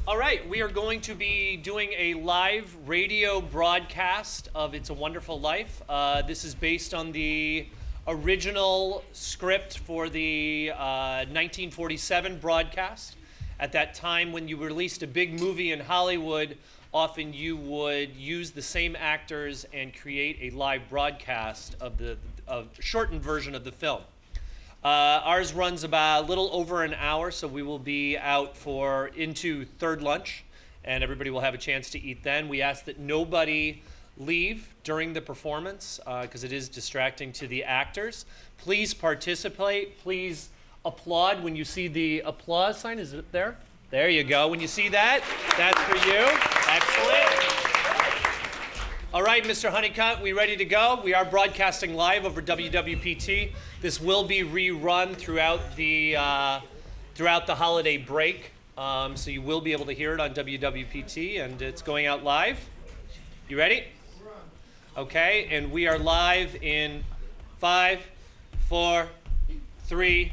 All right, we are going to be doing a live radio broadcast of It's a Wonderful Life. This is based on the original script for the 1947 broadcast. At that time, when you released a big movie in Hollywood, often you would use the same actors and create a live broadcast of the shortened version of the film. Ours runs about a little over an hour, so we will be out into third lunch, and everybody will have a chance to eat then. We ask that nobody leave during the performance, because it is distracting to the actors. Please participate. Please applaud when you see the applause sign. Is it there? There you go. When you see that, that's for you. Excellent. All right, Mr. Honeycutt, we ready to go? We are broadcasting live over WWPT. This will be rerun throughout the holiday break, so you will be able to hear it on WWPT, and it's going out live. You ready? Okay, and we are live in 5, 4, 3.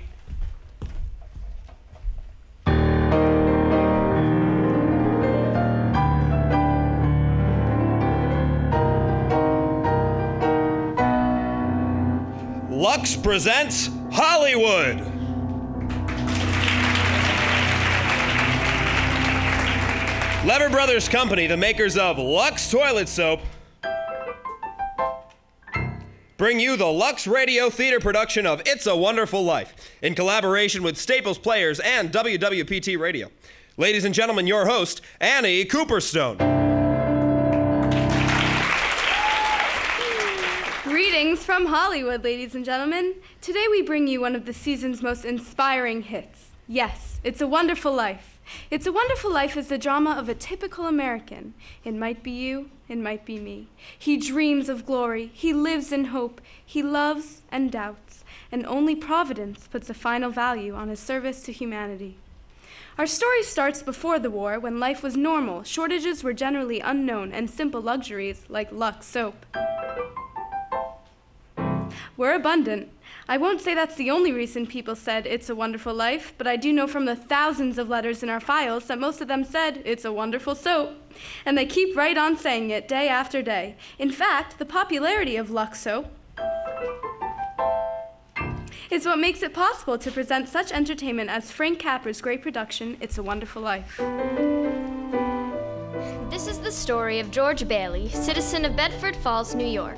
Lux presents Hollywood. Lever Brothers Company, the makers of Lux Toilet Soap, bring you the Lux Radio Theater production of It's a Wonderful Life, in collaboration with Staples Players and WWPT Radio. Ladies and gentlemen, your host, Annie Cooperstone. Greetings from Hollywood, ladies and gentlemen. Today we bring you one of the season's most inspiring hits. Yes, It's a Wonderful Life. It's a Wonderful Life is the drama of a typical American. It might be you, it might be me. He dreams of glory, he lives in hope, he loves and doubts, and only Providence puts a final value on his service to humanity. Our story starts before the war, when life was normal, shortages were generally unknown, and simple luxuries, like Lux soap, were abundant. I won't say that's the only reason people said It's a Wonderful Life, but I do know from the thousands of letters in our files that most of them said It's a Wonderful Soap. And they keep right on saying it day after day. In fact, the popularity of Lux soap is what makes it possible to present such entertainment as Frank Capra's great production, It's a Wonderful Life. This is the story of George Bailey, citizen of Bedford Falls, New York.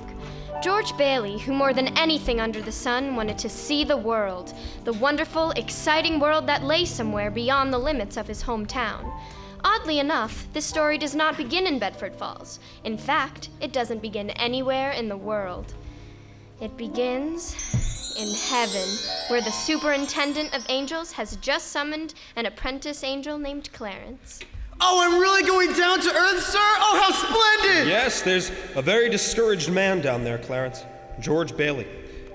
George Bailey, who more than anything under the sun wanted to see the world, the wonderful, exciting world that lay somewhere beyond the limits of his hometown. Oddly enough, this story does not begin in Bedford Falls. In fact, it doesn't begin anywhere in the world. It begins in heaven, where the superintendent of angels has just summoned an apprentice angel named Clarence. Oh, I'm really going down to earth, sir? Oh, how splendid! Yes, there's a very discouraged man down there, Clarence. George Bailey.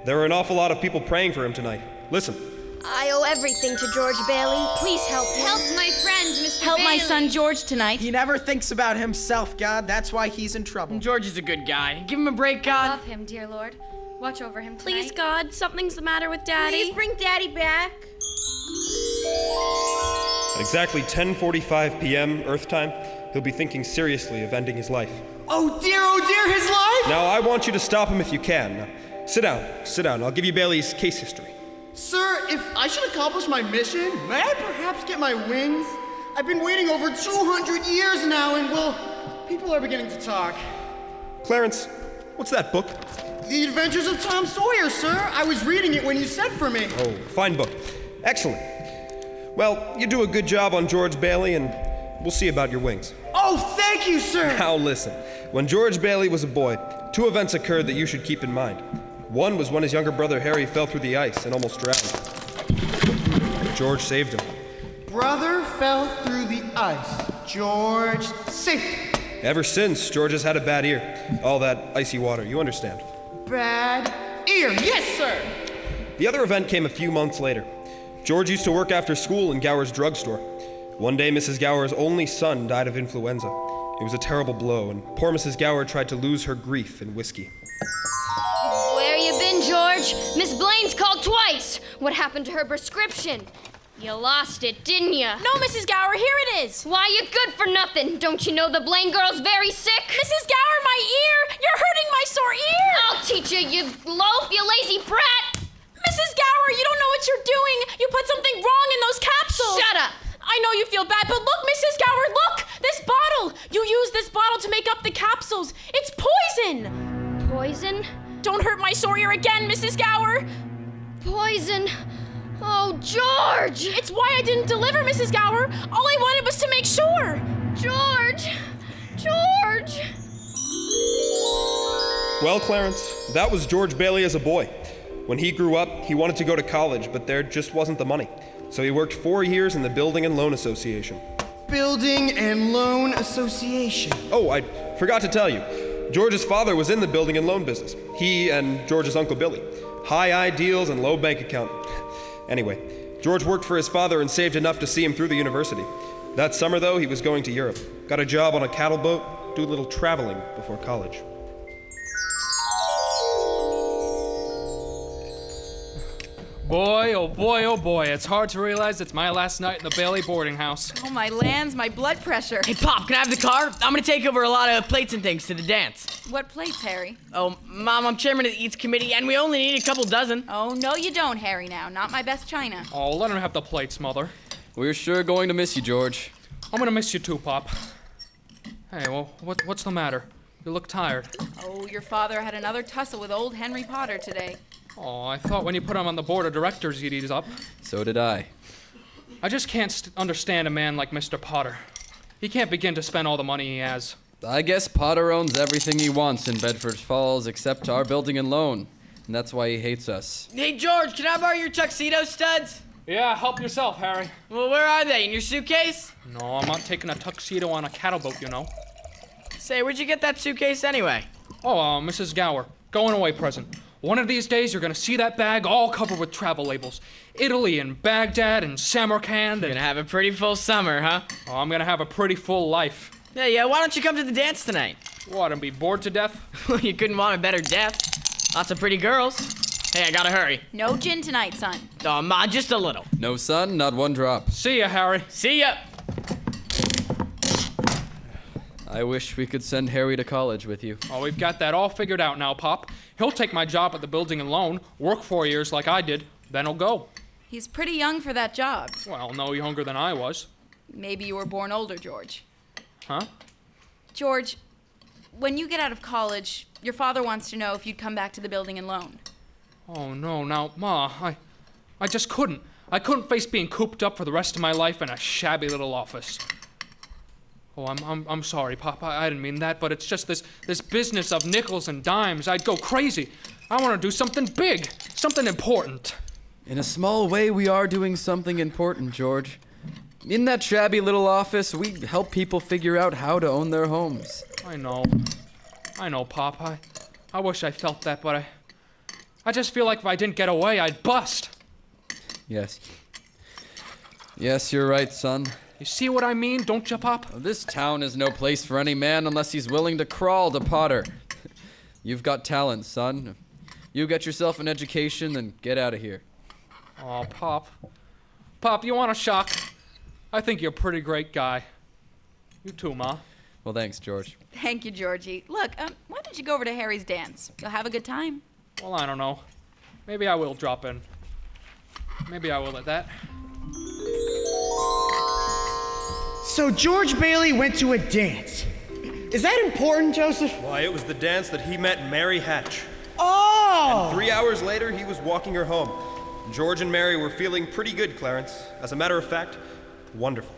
There are an awful lot of people praying for him tonight. Listen. I owe everything to George Bailey. Please help me. Help my friend, Mr. Help Bailey. my son George tonight. He never thinks about himself, God. That's why he's in trouble. George is a good guy. Give him a break, I God. love him, dear Lord. Watch over him tonight. Please, God, something's the matter with Daddy. Please bring Daddy back. At exactly 10:45 p.m. Earth time, he'll be thinking seriously of ending his life. Oh dear, his life? Now, I want you to stop him if you can. Now, sit down. I'll give you Bailey's case history. Sir, if I should accomplish my mission, may I perhaps get my wings? I've been waiting over 200 years now, and well, people are beginning to talk. Clarence, what's that book? The Adventures of Tom Sawyer, sir. I was reading it when you sent for me. Oh, fine book. Excellent. Well, you do a good job on George Bailey, and we'll see about your wings. Oh, thank you, sir! Now listen, when George Bailey was a boy, 2 events occurred that you should keep in mind. One was when his younger brother Harry fell through the ice and almost drowned. George saved him. Brother fell through the ice. George saved him. Ever since, George has had a bad ear. All that icy water, you understand. Bad ear, yes, sir! The other event came a few months later. George used to work after school in Gower's drugstore. One day, Mrs. Gower's only son died of influenza. It was a terrible blow, and poor Mrs. Gower tried to lose her grief in whiskey. Where you been, George? Miss Blaine's called twice. What happened to her prescription? You lost it, didn't you? No, Mrs. Gower, here it is. Why, you're good for nothing. Don't you know the Blaine girl's very sick? Mrs. Gower, my ear! You're hurting my sore ear! I'll teach you, you loaf, you lazy brat! Mrs. Gower, you don't know what you're doing. You put something wrong in those capsules. Shut up! I know you feel bad, but look, Mrs. Gower, look! This bottle! You used this bottle to make up the capsules. It's poison! Poison? Don't hurt my sore ear again, Mrs. Gower! Poison? Oh, George! It's why I didn't deliver, Mrs. Gower. All I wanted was to make sure. George! George! Well, Clarence, that was George Bailey as a boy. When he grew up, he wanted to go to college, but there just wasn't the money. So he worked 4 years in the Building and Loan Association. Building and Loan Association. Oh, I forgot to tell you. George's father was in the building and loan business. He and George's Uncle Billy. High ideals and low bank account. Anyway, George worked for his father and saved enough to see him through the university. That summer, though, he was going to Europe. Got a job on a cattle boat, do a little traveling before college. Boy, oh boy, oh boy. It's hard to realize it's my last night in the Bailey boarding house. Oh, my lands, my blood pressure. Hey, Pop, can I have the car? I'm gonna take over a lot of plates and things to the dance. What plates, Harry? Oh, Mom, I'm chairman of the Eats Committee, and we only need a couple dozen. Oh, no, you don't, Harry, now. Not my best china. Oh, let him have the plates, Mother. We're sure going to miss you, George. I'm gonna miss you too, Pop. Hey, well, what's the matter? You look tired. Oh, your father had another tussle with old Henry Potter today. Oh, I thought when you put him on the board of directors you'd ease up. So did I. I just can't understand a man like Mr. Potter. He can't begin to spend all the money he has. I guess Potter owns everything he wants in Bedford Falls except our building and loan. And that's why he hates us. Hey, George, can I borrow your tuxedo studs? Yeah, help yourself, Harry. Well, where are they? In your suitcase? No, I'm not taking a tuxedo on a cattle boat, you know. Say, where'd you get that suitcase anyway? Oh, Mrs. Gower. Going away present. One of these days, you're gonna see that bag all covered with travel labels. Italy and Baghdad and Samarkand. You're gonna have a pretty full summer, huh? Oh, I'm gonna have a pretty full life. Yeah, why don't you come to the dance tonight? What, and be bored to death? Well, you couldn't want a better death. Lots of pretty girls. Hey, I gotta hurry. No gin tonight, son. Oh, Ma, just a little. No, son, not one drop. See ya, Harry. See ya. I wish we could send Harry to college with you. Oh, we've got that all figured out now, Pop. He'll take my job at the building and loan, work 4 years like I did, then he'll go. He's pretty young for that job. Well, no younger than I was. Maybe you were born older, George. Huh? George, when you get out of college, your father wants to know if you'd come back to the building and loan. Oh, no, now, Ma, I just couldn't. I couldn't face being cooped up for the rest of my life in a shabby little office. Oh, I'm sorry, Pop. I didn't mean that, but it's just this business of nickels and dimes. I'd go crazy. I want to do something big, something important. In a small way, we are doing something important, George. In that shabby little office, we help people figure out how to own their homes. I know, Pop. I wish I felt that, but I just feel like if I didn't get away, I'd bust. Yes. Yes, you're right, son. You see what I mean, don't you, Pop? This town is no place for any man unless he's willing to crawl to Potter. You've got talent, son. You get yourself an education and get out of here. Oh, Pop. Pop, you want a shock? I think you're a pretty great guy. You too, Ma. Well, thanks, George. Thank you, Georgie. Look, why don't you go over to Harry's dance? You'll have a good time. Well, I don't know. Maybe I will drop in. Maybe I will at that. So George Bailey went to a dance. Is that important, Joseph? Why, it was the dance that he met Mary Hatch. Oh! And 3 hours later, he was walking her home. George and Mary were feeling pretty good, Clarence. As a matter of fact, wonderful.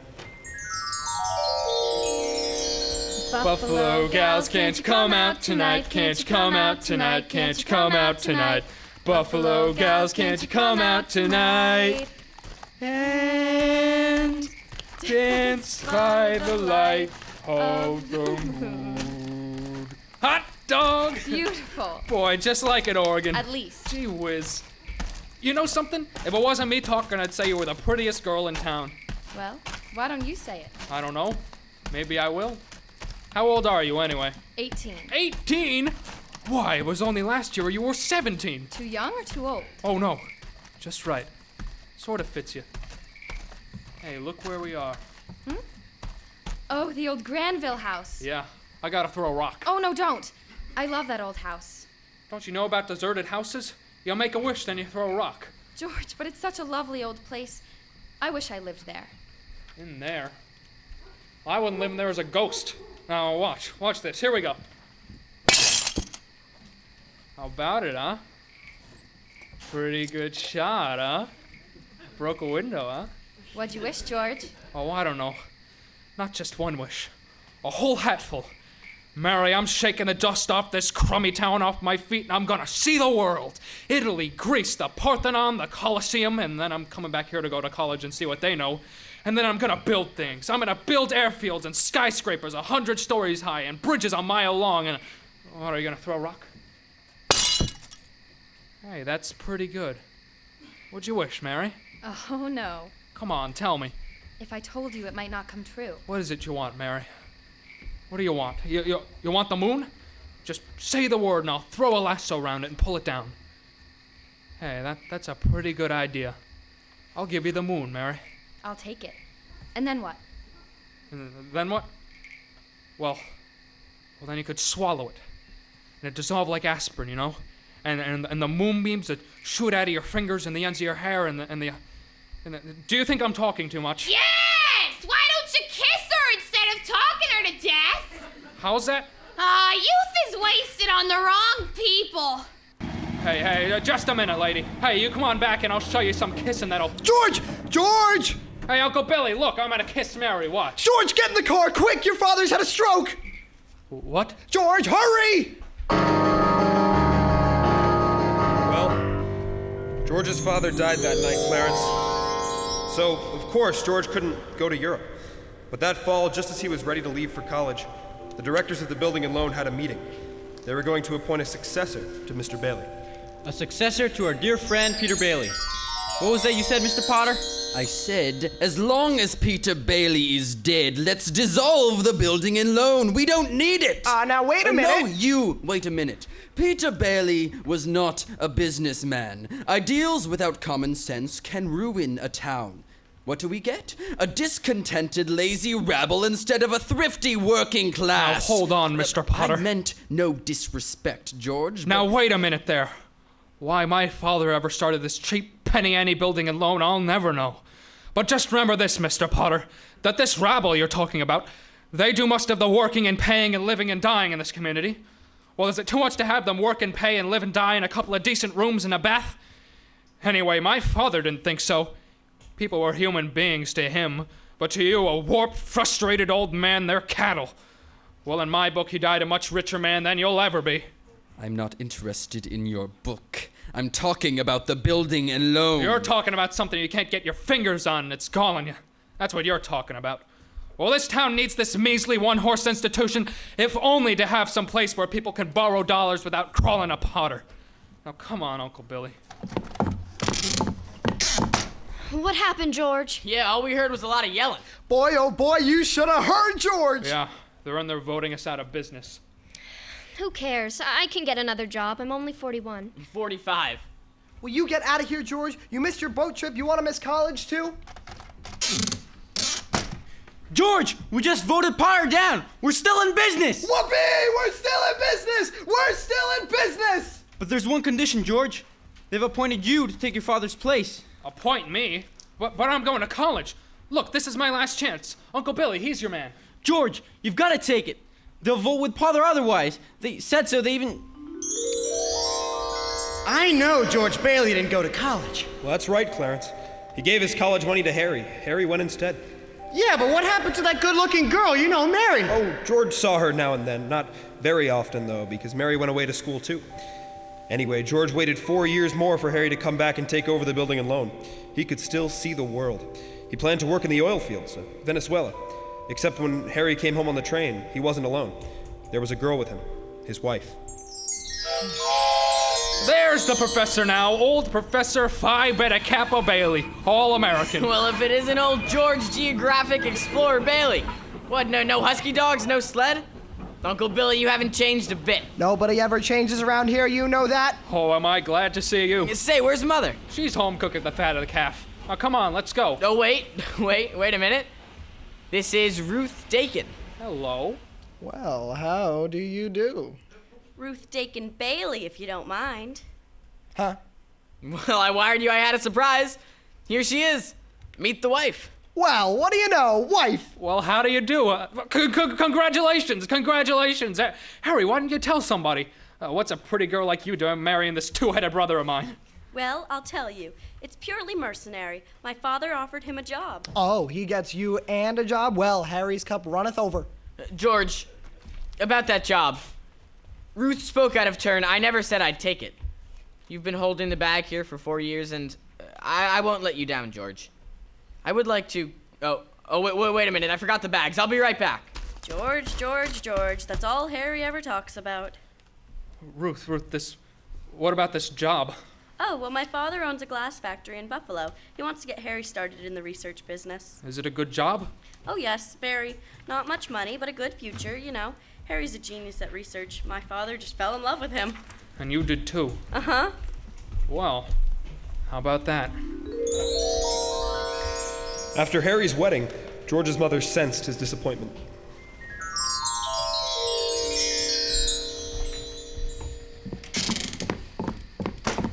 Buffalo gals, can't you come out tonight? Can't you come out tonight? Can't you come out tonight? Buffalo gals, can't you come out tonight? And dance by the light of the moon. Hot dog! Beautiful. Boy, just like in Oregon. At least. Gee whiz. You know something? If it wasn't me talking, I'd say you were the prettiest girl in town. Well, why don't you say it? I don't know. Maybe I will. How old are you anyway? 18. 18? Why, it was only last year you were 17. Too young or too old? Oh no, just right. Sort of fits you. Hey, look where we are. Oh, the old Granville house. Yeah, I gotta throw a rock. Oh, no, don't. I love that old house. Don't you know about deserted houses? You make a wish, then you throw a rock. George, but it's such a lovely old place. I wish I lived there. In there? I wouldn't live in there as a ghost. Now, watch this. Here we go. How about it, huh? Pretty good shot, huh? Broke a window, huh? What'd you wish, George? Oh, I don't know. Not just one wish. A whole hatful. Mary, I'm shaking the dust off this crummy town off my feet, and I'm gonna see the world. Italy, Greece, the Parthenon, the Colosseum, and then I'm coming back here to go to college and see what they know. And then I'm gonna build things. I'm gonna build airfields and skyscrapers 100 stories high and bridges a mile long, and... What, are you gonna throw a rock? Hey, that's pretty good. What'd you wish, Mary? Oh, no. Come on, tell me. If I told you, it might not come true. What is it you want, Mary? What do you want? You want the moon? Just say the word and I'll throw a lasso around it and pull it down. Hey, that's a pretty good idea. I'll give you the moon, Mary. I'll take it. And then what? And then what? Well, then you could swallow it. And it'd dissolve like aspirin, you know? And the moonbeams that shoot out of your fingers and the ends of your hair and the do you think I'm talking too much? Yes! Why don't you kiss her instead of talking her to death? How's that? Youth is wasted on the wrong people. Hey, just a minute, lady. Hey, you come on back and I'll show you some kissing that'll... George! Hey, Uncle Billy, look, I'm gonna kiss Mary, watch. George, get in the car, quick! Your father's had a stroke! What? George, hurry! Well, George's father died that night, Clarence. So, of course, George couldn't go to Europe. But that fall, just as he was ready to leave for college, the directors of the building and loan had a meeting. They were going to appoint a successor to Mr. Bailey. A successor to our dear friend, Peter Bailey. What was that you said, Mr. Potter? I said, as long as Peter Bailey is dead, let's dissolve the building and loan. We don't need it. Now wait a minute. No, you wait a minute. Peter Bailey was not a businessman. Ideals without common sense can ruin a town. What do we get? A discontented, lazy rabble instead of a thrifty working class. Now, hold on, Mr. Potter. I meant no disrespect, George. Now, wait a minute there. Why my father ever started this cheap penny ante building and loan, I'll never know. But just remember this, Mr. Potter, that this rabble you're talking about, they do most of the working and paying and living and dying in this community. Well, is it too much to have them work and pay and live and die in a couple of decent rooms and a bath? Anyway, my father didn't think so. People were human beings to him, but to you, a warped, frustrated old man, they're cattle. Well, in my book, he died a much richer man than you'll ever be. I'm not interested in your book. I'm talking about the building and loan. You're talking about something you can't get your fingers on and it's galling you. That's what you're talking about. Well, this town needs this measly one-horse institution, if only to have some place where people can borrow dollars without crawling a Potter. Now, come on, Uncle Billy. What happened, George? Yeah, all we heard was a lot of yelling. Boy, oh boy, you should have heard, George! Yeah, they're in there voting us out of business. Who cares? I can get another job. I'm only 41. 45. Will you get out of here, George? You missed your boat trip. You want to miss college, too? George, we just voted Potter down. We're still in business. Whoopee! We're still in business! We're still in business! But there's one condition, George. They've appointed you to take your father's place. Appoint me? But I'm going to college. Look, this is my last chance. Uncle Billy, he's your man. George, you've got to take it. They'll vote with Potter otherwise. They said so. They even... I know George Bailey didn't go to college. Well, that's right, Clarence. He gave his college money to Harry. Harry went instead. Yeah, but what happened to that good-looking girl, you know, Mary? Oh, George saw her now and then. Not very often, though, because Mary went away to school, too. Anyway, George waited 4 years more for Harry to come back and take over the building and loan. He could still see the world. He planned to work in the oil fields of Venezuela. Except when Harry came home on the train, he wasn't alone. There was a girl with him, his wife. There's the professor now, old Professor Phi Beta Kappa Bailey, all-American. Well, if it isn't old George Geographic Explorer Bailey. What, no husky dogs, no sled? Uncle Billy, you haven't changed a bit. Nobody ever changes around here, you know that? Oh, am I glad to see you. Say, where's Mother? She's home cooking the fat of the calf. Oh, come on, let's go. Oh, wait a minute. This is Ruth Dakin. Hello. Well, how do you do? Ruth Dakin Bailey, if you don't mind. Huh? Well, I wired you I had a surprise. Here she is. Meet the wife. Well, what do you know? Wife! Well, how do you do? Congratulations, congratulations. Harry, why didn't you tell somebody? What's a pretty girl like you doing marrying this two-headed brother of mine? Well, I'll tell you. It's purely mercenary. My father offered him a job. Oh, he gets you and a job? Well, Harry's cup runneth over. George, about that job. Ruth spoke out of turn. I never said I'd take it. You've been holding the bag here for 4 years, and I won't let you down, George. I would like to... wait a minute. I forgot the bags. I'll be right back. George. That's all Harry ever talks about. Ruth, what about this job? Oh, well, my father owns a glass factory in Buffalo. He wants to get Harry started in the research business. Is it a good job? Oh, yes, very. Not much money, but a good future, you know. Harry's a genius at research. My father just fell in love with him. And you did too. Uh-huh. Well, how about that? After Harry's wedding, George's mother sensed his disappointment.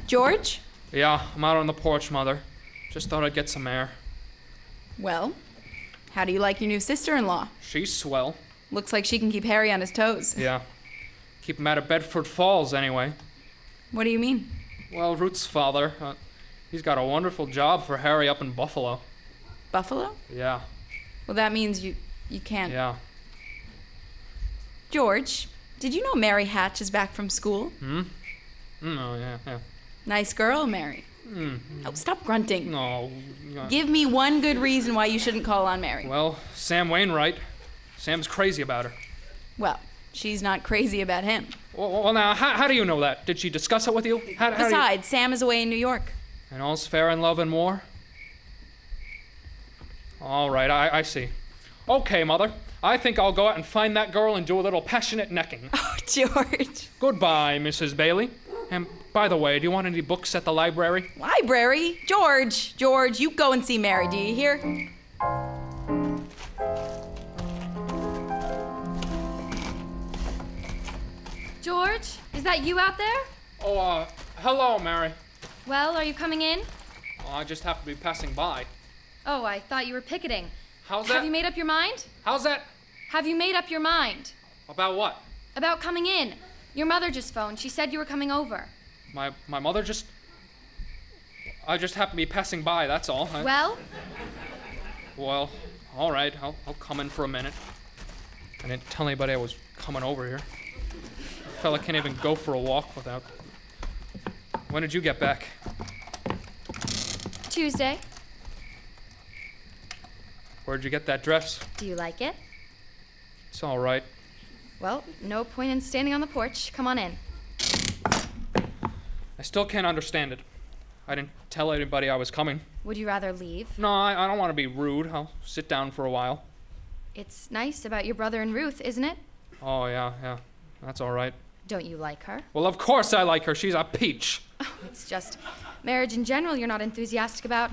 George? Yeah, I'm out on the porch, Mother. Just thought I'd get some air. Well, how do you like your new sister-in-law? She's swell. Looks like she can keep Harry on his toes. Yeah. Keep him out of Bedford Falls, anyway. What do you mean? Well, Ruth's father, he's got a wonderful job for Harry up in Buffalo. Buffalo? Yeah. Well, that means you can't... Yeah. George, did you know Mary Hatch is back from school? Oh, yeah. Nice girl, Mary. Oh, stop grunting. No. Give me one good reason why you shouldn't call on Mary. Well, Sam Wainwright. Sam's crazy about her. Well, she's not crazy about him. Well, now, how do you know that? Did she discuss it with you? Besides, Sam is away in New York. And all's fair in love and war? All right, I see. Okay, Mother. I think I'll go out and find that girl and do a little passionate necking. Oh, George. Goodbye, Mrs. Bailey. And by the way, do you want any books at the library? Library? George, you go and see Mary, do you hear? George, is that you out there? Oh, hello, Mary. Well, are you coming in? Well, I just happened to be passing by. Oh, I thought you were picketing. How's that? Have you made up your mind? How's that? Have you made up your mind? About what? About coming in. Your mother just phoned. She said you were coming over. My mother just... I just happened to be passing by, that's all. Well? Well, all right. I'll come in for a minute. I didn't tell anybody I was coming over here. A fella can't even go for a walk without... When did you get back? Tuesday. Where'd you get that dress? Do you like it? It's all right. Well, no point in standing on the porch. Come on in. I still can't understand it. I didn't tell anybody I was coming. Would you rather leave? No, I don't want to be rude. I'll sit down for a while. It's nice about your brother and Ruth, isn't it? Oh, yeah. That's all right. Don't you like her? Well, of course I like her. She's a peach. Oh, it's just marriage in general you're not enthusiastic about,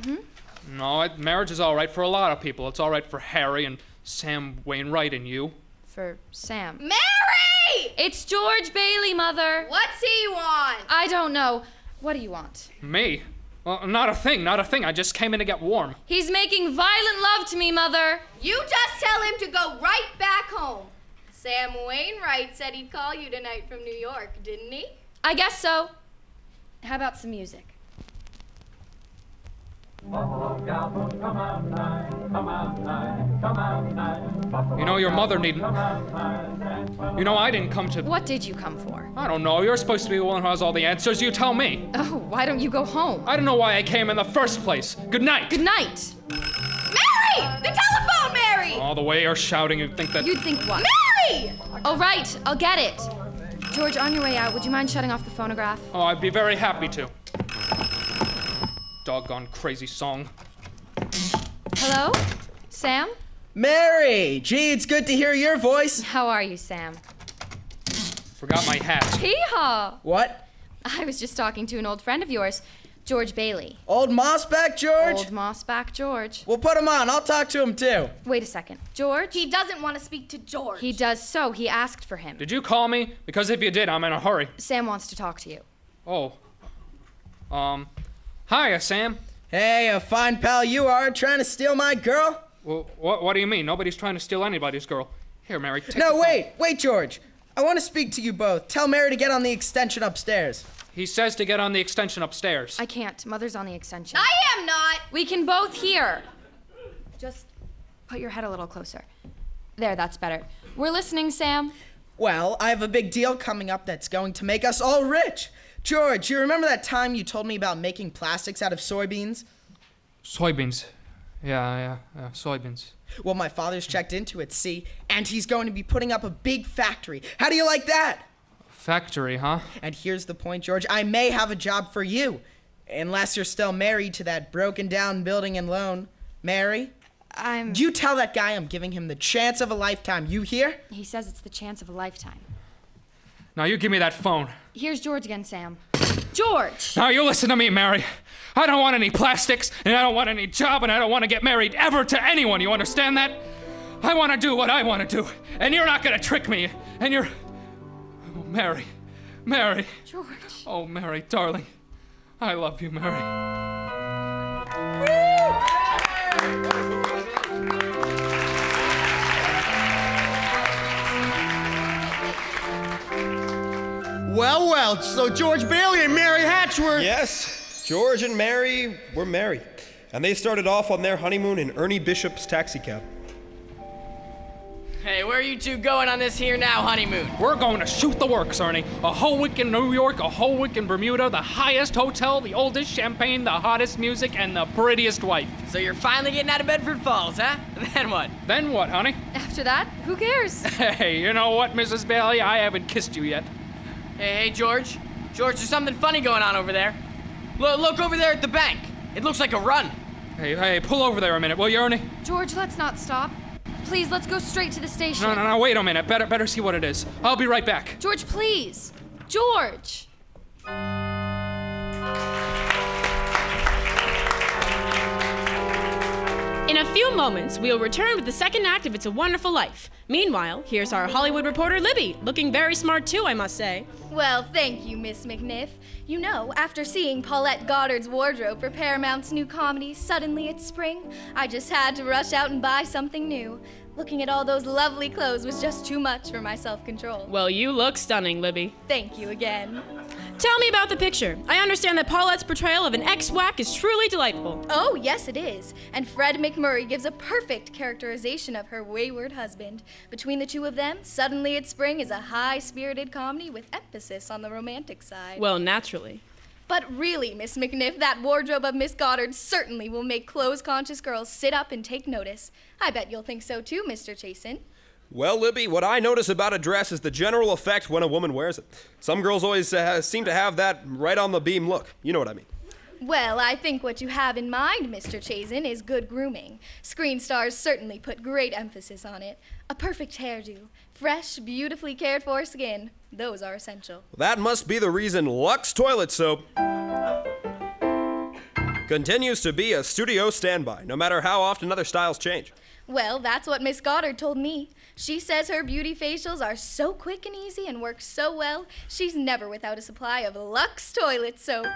No, marriage is all right for a lot of people. It's all right for Harry and Sam Wainwright and you. For Sam. Mary! It's George Bailey, Mother. What's he want? I don't know. What do you want? Me? Well, not a thing. I just came in to get warm. He's making violent love to me, Mother. You just tell him to go right back home. Sam Wainwright said he'd call you tonight from New York, didn't he? I guess so. How about some music? You know, your mother needn't... You know, I didn't come to... What did you come for? I don't know. You're supposed to be the one who has all the answers. You tell me. Oh, why don't you go home? I don't know why I came in the first place. Good night. Good night. Mary! The telephone, Mary! All the way you're shouting, you'd think that... You'd think what? Mary! Oh, right. I'll get it. George, on your way out, would you mind shutting off the phonograph? Oh, I'd be very happy to. Doggone crazy song. Hello? Sam? Mary! Gee, it's good to hear your voice. How are you, Sam? Forgot my hat. Hee-haw! What? I was just talking to an old friend of yours. George Bailey. Old Mossback George? Old Mossback George. We'll put him on. I'll talk to him too. Wait a second. George? He doesn't want to speak to George. He does so. He asked for him. Did you call me? Because if you did, I'm in a hurry. Sam wants to talk to you. Oh. Hiya, Sam. Hey, a fine pal you are, trying to steal my girl? Well, what do you mean? Nobody's trying to steal anybody's girl. Here, Mary, take No, the phone. wait, George. I want to speak to you both. Tell Mary to get on the extension upstairs. He says to get on the extension upstairs. I can't. Mother's on the extension. I am not. We can both hear. Just put your head a little closer. There, that's better. We're listening, Sam. Well, I have a big deal coming up that's going to make us all rich. George, you remember that time you told me about making plastics out of soybeans? Soybeans. Yeah, soybeans. Well, my father's checked into it, see? And he's going to be putting up a big factory. How do you like that? Factory, huh? And here's the point, George. I may have a job for you. Unless you're still married to that broken down building and loan. Mary? You tell that guy I'm giving him the chance of a lifetime. You hear? He says it's the chance of a lifetime. Now you give me that phone. Here's George again, Sam. George! Now you listen to me, Mary. I don't want any plastics, and I don't want any job, and I don't want to get married ever to anyone. You understand that? I want to do what I want to do, and you're not going to trick me. And you're... Oh, Mary. Mary. George. Oh, Mary, darling. I love you, Mary. Well, so George Bailey and Mary Hatchworth. Yes, George and Mary were married, and they started off on their honeymoon in Ernie Bishop's taxicab. Hey, where are you two going on this here now honeymoon? We're going to shoot the works, Ernie. A whole week in New York, a whole week in Bermuda, the highest hotel, the oldest champagne, the hottest music, and the prettiest wife. So you're finally getting out of Bedford Falls, huh? Then what? Then what, honey? After that, who cares? Hey, you know what, Mrs. Bailey? I haven't kissed you yet. Hey, George. George, there's something funny going on over there. Look over there at the bank. It looks like a run. Hey, pull over there a minute, will you, Ernie? George, let's not stop. Please, let's go straight to the station. No, wait a minute. Better see what it is. I'll be right back. George, please. George! In a few moments, we'll return with the second act of It's a Wonderful Life. Meanwhile, here's our Hollywood reporter, Libby, looking very smart too, I must say. Well, thank you, Miss McNiff. You know, after seeing Paulette Goddard's wardrobe for Paramount's new comedy, Suddenly It's Spring, I just had to rush out and buy something new. Looking at all those lovely clothes was just too much for my self-control. Well, you look stunning, Libby. Thank you again. Tell me about the picture. I understand that Paulette's portrayal of an ex-WAC is truly delightful. Oh, yes it is. And Fred McMurray gives a perfect characterization of her wayward husband. Between the two of them, Suddenly It's Spring is a high-spirited comedy with emphasis on the romantic side. Well, naturally. But really, Miss McNiff, that wardrobe of Miss Goddard certainly will make clothes-conscious girls sit up and take notice. I bet you'll think so too, Mr. Chasen. Well, Libby, what I notice about a dress is the general effect when a woman wears it. Some girls always seem to have that right on the beam look. You know what I mean. Well, I think what you have in mind, Mr. Chasen, is good grooming. Screen stars certainly put great emphasis on it. A perfect hairdo, fresh, beautifully cared for skin. Those are essential. That must be the reason Lux Toilet Soap continues to be a studio standby, no matter how often other styles change. Well, that's what Miss Goddard told me. She says her beauty facials are so quick and easy and work so well, she's never without a supply of Lux Toilet Soap.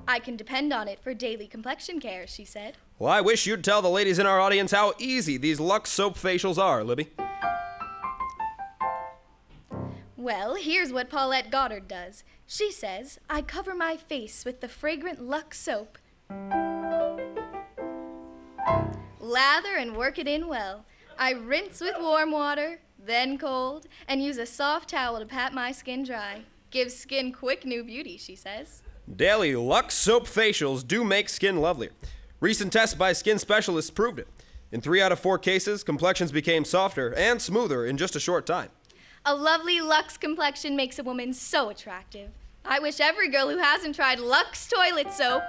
I can depend on it for daily complexion care, she said. Well, I wish you'd tell the ladies in our audience how easy these Lux Soap facials are, Libby. Well, here's what Paulette Goddard does. She says, I cover my face with the fragrant Lux soap. Lather and work it in well. I rinse with warm water, then cold, and use a soft towel to pat my skin dry. Gives skin quick new beauty, she says. Daily Lux Soap facials do make skin lovelier. Recent tests by skin specialists proved it. In 3 out of 4 cases, complexions became softer and smoother in just a short time. A lovely Lux complexion makes a woman so attractive. I wish every girl who hasn't tried Lux Toilet Soap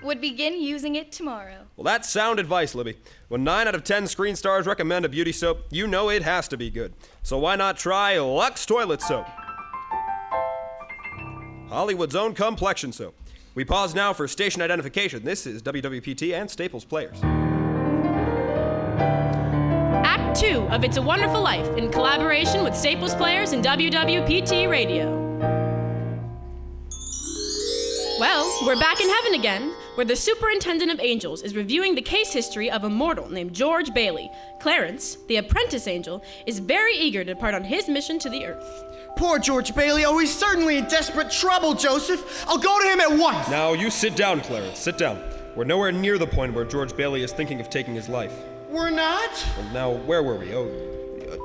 would begin using it tomorrow. Well, that's sound advice, Libby. When 9 out of 10 screen stars recommend a beauty soap, you know it has to be good. So why not try Lux Toilet Soap? Hollywood's own complexion soap. We pause now for station identification. This is WWPT and Staples Players. Act 2 of It's a Wonderful Life in collaboration with Staples Players and WWPT Radio. Well, we're back in heaven again, where the superintendent of angels is reviewing the case history of a mortal named George Bailey. Clarence, the apprentice angel, is very eager to depart on his mission to the earth. Poor George Bailey. Oh, he's certainly in desperate trouble, Joseph. I'll go to him at once. Now, you sit down, Clarence. Sit down. We're nowhere near the point where George Bailey is thinking of taking his life. We're not? Well, now, where were we?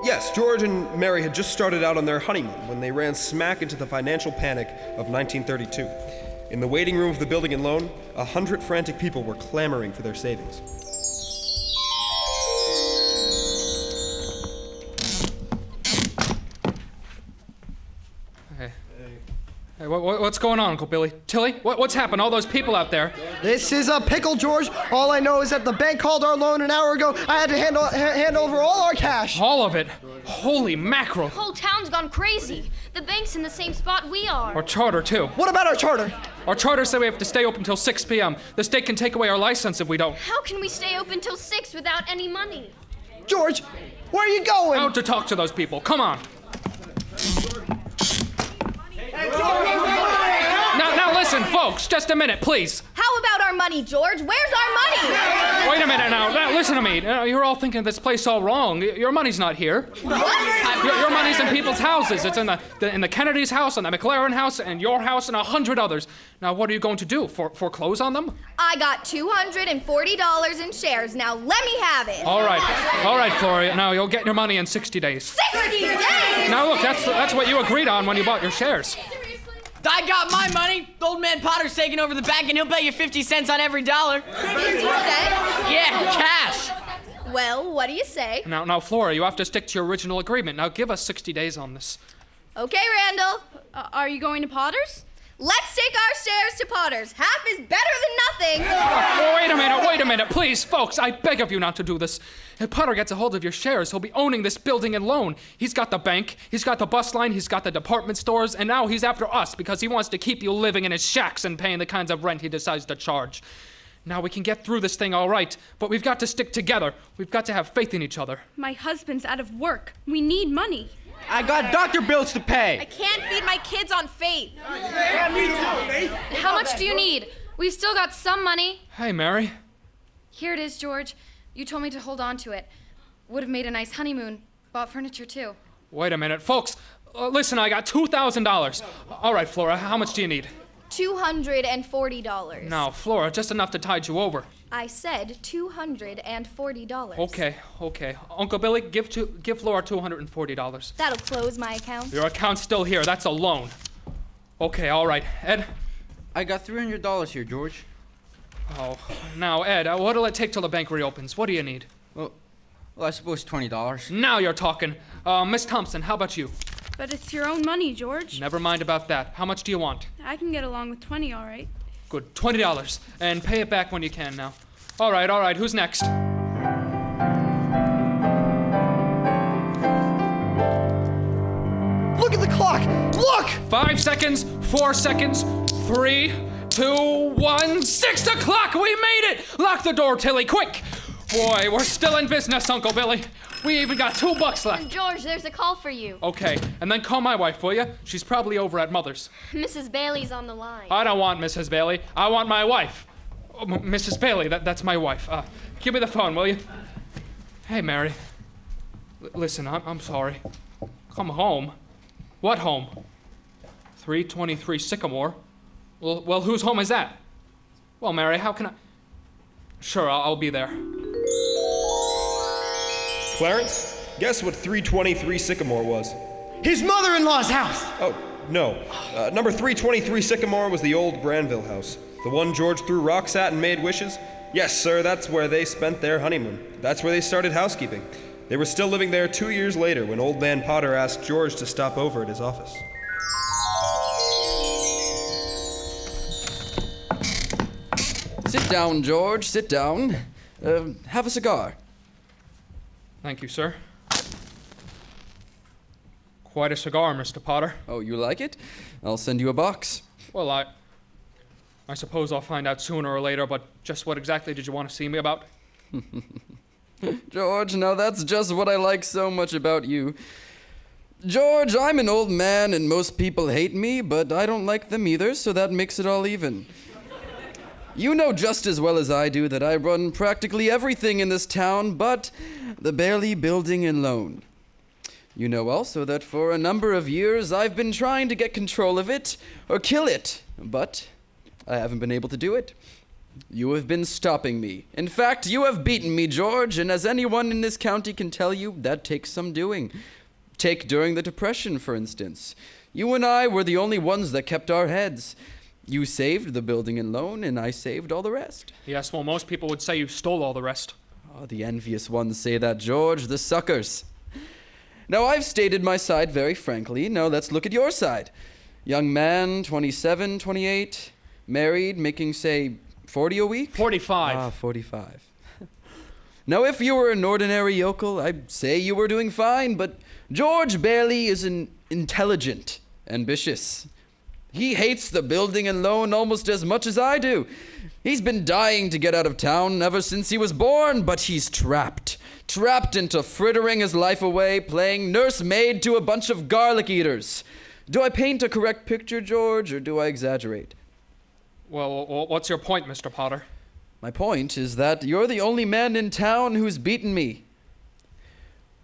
Yes, George and Mary had just started out on their honeymoon when they ran smack into the financial panic of 1932. In the waiting room of the building and loan, 100 frantic people were clamoring for their savings. Hey, what's going on, Uncle Billy? Tilly, what's happened? All those people out there. This is a pickle, George. All I know is that the bank called our loan an hour ago. I had to hand over all our cash. All of it? Holy mackerel. The whole town's gone crazy. The bank's in the same spot we are. Our charter, too. What about our charter? Our charter said we have to stay open till 6 p.m. The state can take away our license if we don't. How can we stay open till 6 without any money? George, where are you going? Out to talk to those people. Come on. Now listen, folks, just a minute, please. How about our money, George? Where's our money? Wait a minute now, listen to me. You're all thinking this place all wrong. Your money's not here. What? Your money's in people's houses. It's in the Kennedy's house, and the McLaren house, and your house, and 100 others. Now, what are you going to do? Foreclose on them? I got $240 in shares. Now let me have it. All right, Floria. Now you'll get your money in 60 days. 60 days? Now look, that's what you agreed on when you bought your shares. I got my money. Old man Potter's taking over the bank, and he'll pay you 50 cents on every dollar. 50 cents? Yeah, cash. Well, what do you say? Now, Flora, you have to stick to your original agreement. Now, give us 60 days on this. Okay, Randall. Are you going to Potter's? Let's take our shares to Potter's. Half is better than nothing. Wait a minute, please, folks. I beg of you not to do this. If Potter gets a hold of your shares, he'll be owning this building and loan. He's got the bank, he's got the bus line, he's got the department stores, and now he's after us because he wants to keep you living in his shacks and paying the kinds of rent he decides to charge. Now, we can get through this thing all right, but we've got to stick together. We've got to have faith in each other. My husband's out of work. We need money. I got doctor bills to pay. I can't feed my kids on faith. Yeah, me too, Faith. How much do you need? We've still got some money. Hey, Mary. Here it is, George. You told me to hold on to it. Would have made a nice honeymoon. Bought furniture, too. Wait a minute, folks. Listen, I got $2,000. All right, Flora, how much do you need? $240. Now, Flora, just enough to tide you over. I said $240. Okay. Uncle Billy, give Flora $240. That'll close my account. Your account's still here. That's a loan. Okay, all right. Ed? I got $300 here, George. Oh, now, Ed, what'll it take till the bank reopens? What do you need? Well, I suppose $20. Now you're talking. Miss Thompson, how about you? But it's your own money, George. Never mind about that. How much do you want? I can get along with 20, all right. Good, $20. And pay it back when you can now. All right. Who's next? Look at the clock! Look! 5 seconds, 4 seconds, 3, 2, 1, 6 o'clock! We made it! Lock the door, Tilly, quick! Boy, we're still in business, Uncle Billy. We even got $2 left. George, there's a call for you. Okay, and then call my wife, will you? She's probably over at Mother's. Mrs. Bailey's on the line. I don't want Mrs. Bailey. I want my wife. Oh, Mrs. Bailey, that's my wife. Give me the phone, will you? Hey, Mary. Listen, I'm sorry. Come home. What home? 323 Sycamore. Well, whose home is that? Well, Mary, how can I... Sure, I'll be there. Clarence, guess what 323 Sycamore was? His mother-in-law's house! Oh, no. Number 323 Sycamore was the old Granville house. The one George threw rocks at and made wishes? Yes, sir, that's where they spent their honeymoon. That's where they started housekeeping. They were still living there 2 years later when old man Potter asked George to stop over at his office. Sit down, George, sit down. Have a cigar. Thank you, sir. Quite a cigar, Mr. Potter. Oh, you like it? I'll send you a box. Well, I suppose I'll find out sooner or later, but just what exactly did you want to see me about? George, now that's just what I like so much about you. George, I'm an old man and most people hate me, but I don't like them either, so that makes it all even. You know just as well as I do that I run practically everything in this town but the Bailey Building and Loan. You know also that for a number of years I've been trying to get control of it or kill it, but I haven't been able to do it. You have been stopping me. In fact, you have beaten me, George, and as anyone in this county can tell you, that takes some doing. Take during the Depression, for instance. You and I were the only ones that kept our heads. You saved the Building and Loan, and I saved all the rest. Yes, well, most people would say you stole all the rest. Oh, the envious ones say that, George, the suckers. Now, I've stated my side very frankly. Now, let's look at your side. Young man, 27, 28, married, making, say, 40 a week? 45. Ah, 45. Now, if you were an ordinary yokel, I'd say you were doing fine, but George Bailey is intelligent, ambitious. He hates the Building and Loan almost as much as I do. He's been dying to get out of town ever since he was born, but he's trapped into frittering his life away, playing nursemaid to a bunch of garlic eaters. Do I paint a correct picture, George, or do I exaggerate? Well, what's your point, Mr. Potter? My point is that you're the only man in town who's beaten me.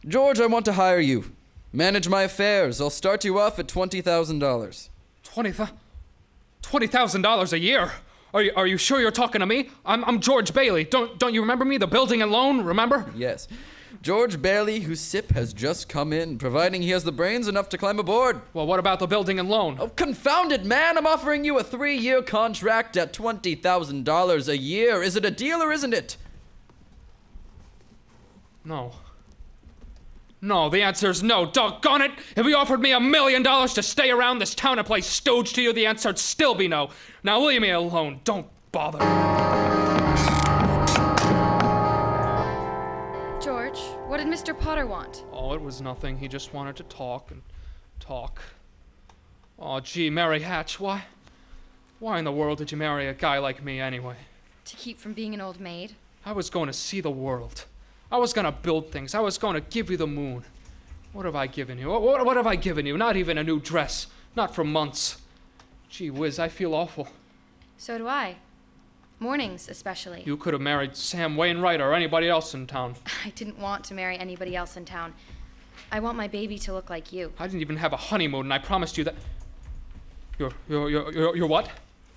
George, I want to hire you. Manage my affairs. I'll start you off at $20,000. $20,000 a year? Are you sure you're talking to me? I'm George Bailey. Don't you remember me? The Building and Loan, remember? Yes. George Bailey, whose SIP has just come in, providing he has the brains enough to climb aboard. Well, what about the Building and Loan? Oh, confound it, man! I'm offering you a 3-year contract at $20,000 a year. Is it a deal or isn't it? No. No, the answer's no. Doggone it! If you offered me $1 million to stay around this town and play Stooge to you, the answer'd still be no. Now leave me alone. Don't bother. George, what did Mr. Potter want? Oh, it was nothing. He just wanted to talk and talk. Oh, gee, Mary Hatch, why in the world did you marry a guy like me anyway? To keep from being an old maid? I was going to see the world. I was going to build things. I was going to give you the moon. What have I given you? What have I given you? Not even a new dress. Not for months. Gee whiz, I feel awful. So do I. Mornings, especially. You could have married Sam Wainwright or anybody else in town. I didn't want to marry anybody else in town. I want my baby to look like you. I didn't even have a honeymoon, and I promised you that... You're what?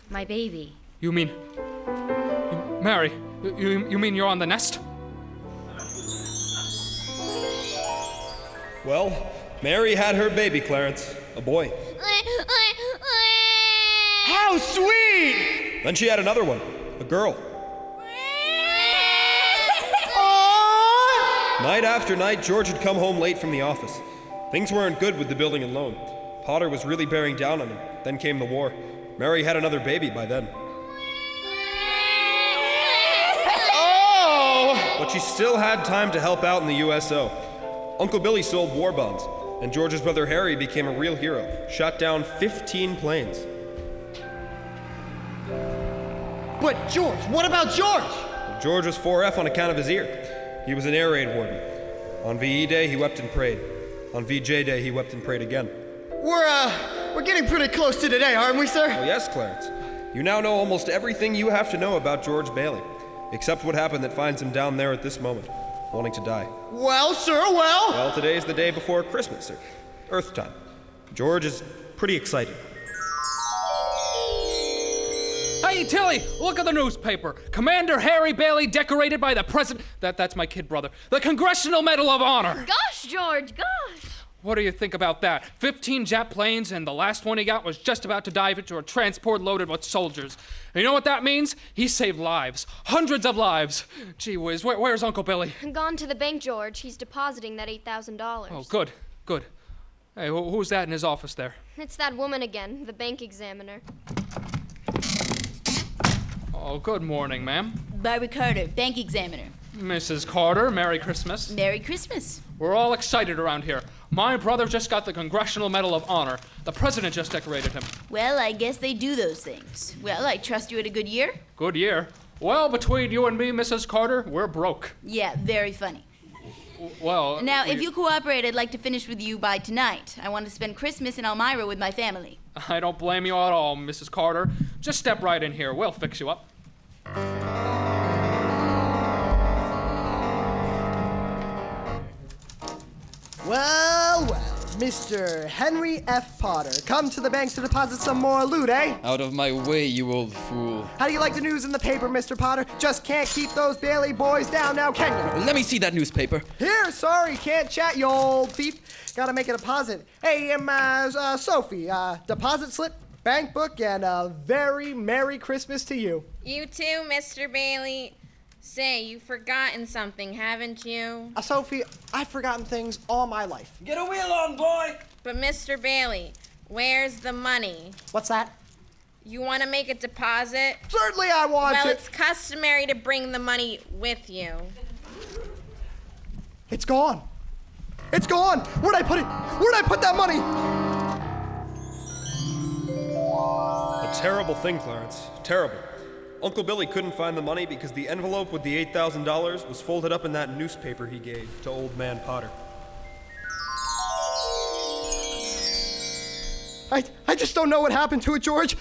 My baby. You mean... Mary, you mean you're on the nest? Well, Mary had her baby, Clarence. A boy. How sweet! Then she had another one. A girl. Night after night, George had come home late from the office. Things weren't good with the Building and Loan. Potter was really bearing down on him. Then came the war. Mary had another baby by then. Oh! But she still had time to help out in the USO. Uncle Billy sold war bonds, and George's brother Harry became a real hero. Shot down 15 planes. But George, what about George? George was 4F on account of his ear. He was an air raid warden. On VE Day, he wept and prayed. On VJ Day, he wept and prayed again. We're getting pretty close to today, aren't we, sir? Oh, yes, Clarence. You now know almost everything you have to know about George Bailey, except what happened that finds him down there at this moment, wanting to die. Well, sir, well... Well, today's the day before Christmas, or Earth time. George is pretty excited. Hey, Tilly, look at the newspaper. Commander Harry Bailey decorated by the President... That's my kid brother. The Congressional Medal of Honor. Gosh, George, gosh. What do you think about that? 15 Jap planes, and the last one he got was just about to dive into a transport loaded with soldiers. And you know what that means? He saved lives. Hundreds of lives. Gee whiz, where's Uncle Billy? Gone to the bank, George. He's depositing that $8,000. Oh, good. Hey, who's that in his office there? It's that woman again, the bank examiner. Oh, good morning, ma'am. Barbara Carter, bank examiner. Mrs. Carter, Merry Christmas. Merry Christmas. We're all excited around here. My brother just got the Congressional Medal of Honor. The president just decorated him. Well, I guess they do those things. Well, I trust you had a good year? Good year. Well, between you and me, Mrs. Carter, we're broke. Yeah, very funny. Well... Now, if you cooperate, I'd like to finish with you by tonight. I want to spend Christmas in Elmira with my family. I don't blame you at all, Mrs. Carter. Just step right in here. We'll fix you up. Well, Mr. Henry F. Potter, come to the bank to deposit some more loot, eh? Out of my way, you old fool. How do you like the news in the paper, Mr. Potter? Just can't keep those Bailey boys down now, can you? Let me see that newspaper. Here, sorry, can't chat, you old thief. Gotta make a deposit. Hey, Sophie, deposit slip, bank book, and a very Merry Christmas to you. You too, Mr. Bailey. Say, you've forgotten something, haven't you? Sophie, I've forgotten things all my life. Get a wheel on, boy! But Mr. Bailey, where's the money? What's that? You want to make a deposit? Certainly I want to. Well, it's customary to bring the money with you. It's gone. It's gone. Where'd I put it? Where'd I put that money? A terrible thing, Clarence. Terrible. Uncle Billy couldn't find the money because the envelope with the $8,000 was folded up in that newspaper he gave to Old Man Potter. I just don't know what happened to it, George.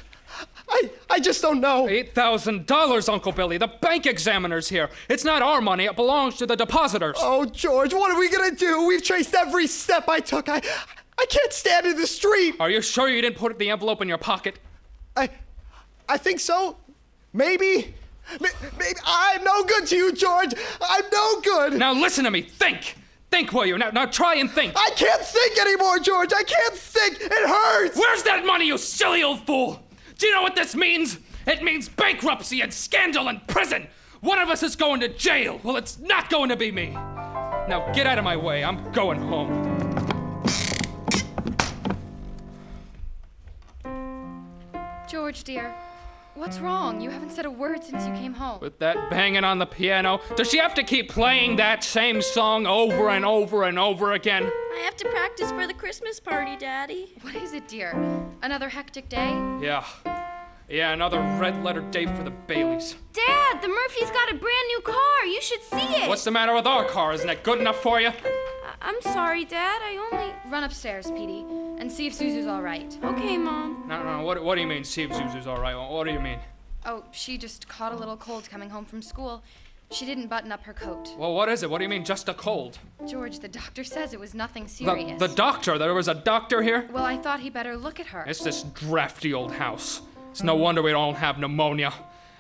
I just don't know. $8,000, Uncle Billy. The bank examiner's here. It's not our money. It belongs to the depositors. Oh, George, what are we gonna do? We've traced every step I took. I can't stand in the street. Are you sure you didn't put the envelope in your pocket? I think so. Maybe. I'm no good to you, George. I'm no good. Now listen to me. Think. Think, will you? Now try and think. I can't think anymore, George. I can't think. It hurts. Where's that money, you silly old fool? Do you know what this means? It means bankruptcy and scandal and prison. One of us is going to jail. Well, it's not going to be me. Now get out of my way. I'm going home. George, dear. What's wrong? You haven't said a word since you came home. With that banging on the piano, does she have to keep playing that same song over and over and over again? I have to practice for the Christmas party, Daddy. What is it, dear? Another hectic day? Yeah, another red-letter day for the Baileys. Dad, the Murphys got a brand new car. You should see it. What's the matter with our car? Isn't it good enough for you? I'm sorry, Dad. I only... Run upstairs, Petey, and see if Zuzu's all right. Okay, Mom. No, what do you mean, see if Zuzu's all right? What do you mean? Oh, she just caught a little cold coming home from school. She didn't button up her coat. Well, what is it? What do you mean, just a cold? George, the doctor says it was nothing serious. The doctor? There was a doctor here? Well, I thought he better look at her. It's this drafty old house. It's no wonder we don't have pneumonia.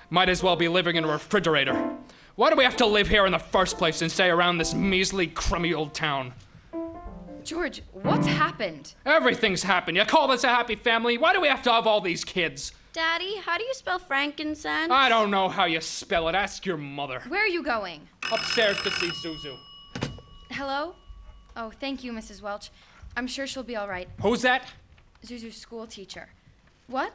Might as well be living in a refrigerator. Why do we have to live here in the first place and stay around this measly, crummy old town? George, what's happened? Everything's happened. You call this a happy family? Why do we have to have all these kids? Daddy, how do you spell frankincense? I don't know how you spell it. Ask your mother. Where are you going? Upstairs to see Zuzu. Hello? Oh, thank you, Mrs. Welch. I'm sure she'll be all right. Who's that? Zuzu's school teacher. What?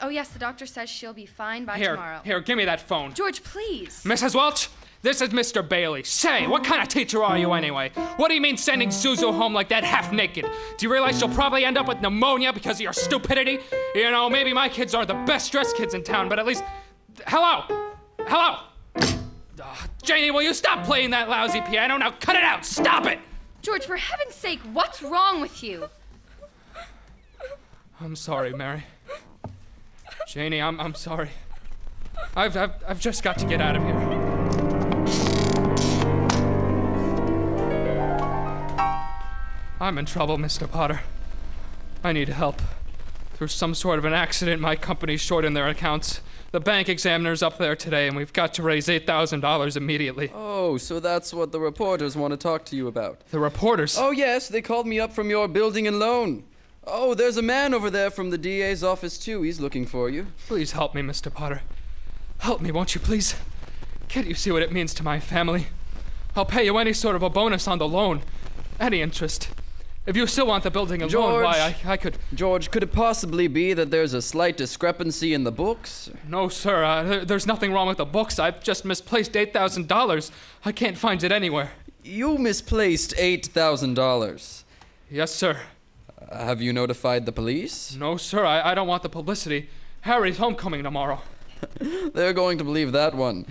Oh, yes, the doctor says she'll be fine by tomorrow. Here, give me that phone. George, please. Mrs. Welch, this is Mr. Bailey. Say, what kind of teacher are you anyway? What do you mean sending Zuzu home like that half naked? Do you realize she'll probably end up with pneumonia because of your stupidity? You know, maybe my kids aren't the best dressed kids in town, but at least... Hello? Janie, will you stop playing that lousy piano? Now cut it out! Stop it! George, for heaven's sake, what's wrong with you? I'm sorry, Mary. Janie, I'm sorry. I've just got to get out of here. I'm in trouble, Mr. Potter. I need help. Through some sort of an accident, my company's short in their accounts. The bank examiner's up there today, and we've got to raise $8,000 immediately. Oh, so that's what the reporters want to talk to you about. The reporters? Oh, yes, they called me up from your building and loan. Oh, there's a man over there from the DA's office, too. He's looking for you. Please help me, Mr. Potter. Help me, won't you, please? Can't you see what it means to my family? I'll pay you any sort of a bonus on the loan. Any interest. If you still want the building and loan, why, I could... George, could it possibly be that there's a slight discrepancy in the books? No, sir. There's nothing wrong with the books. I've just misplaced $8,000. I can't find it anywhere. You misplaced $8,000? Yes, sir. Have you notified the police? No, sir. I don't want the publicity. Harry's homecoming tomorrow. They're going to believe that one.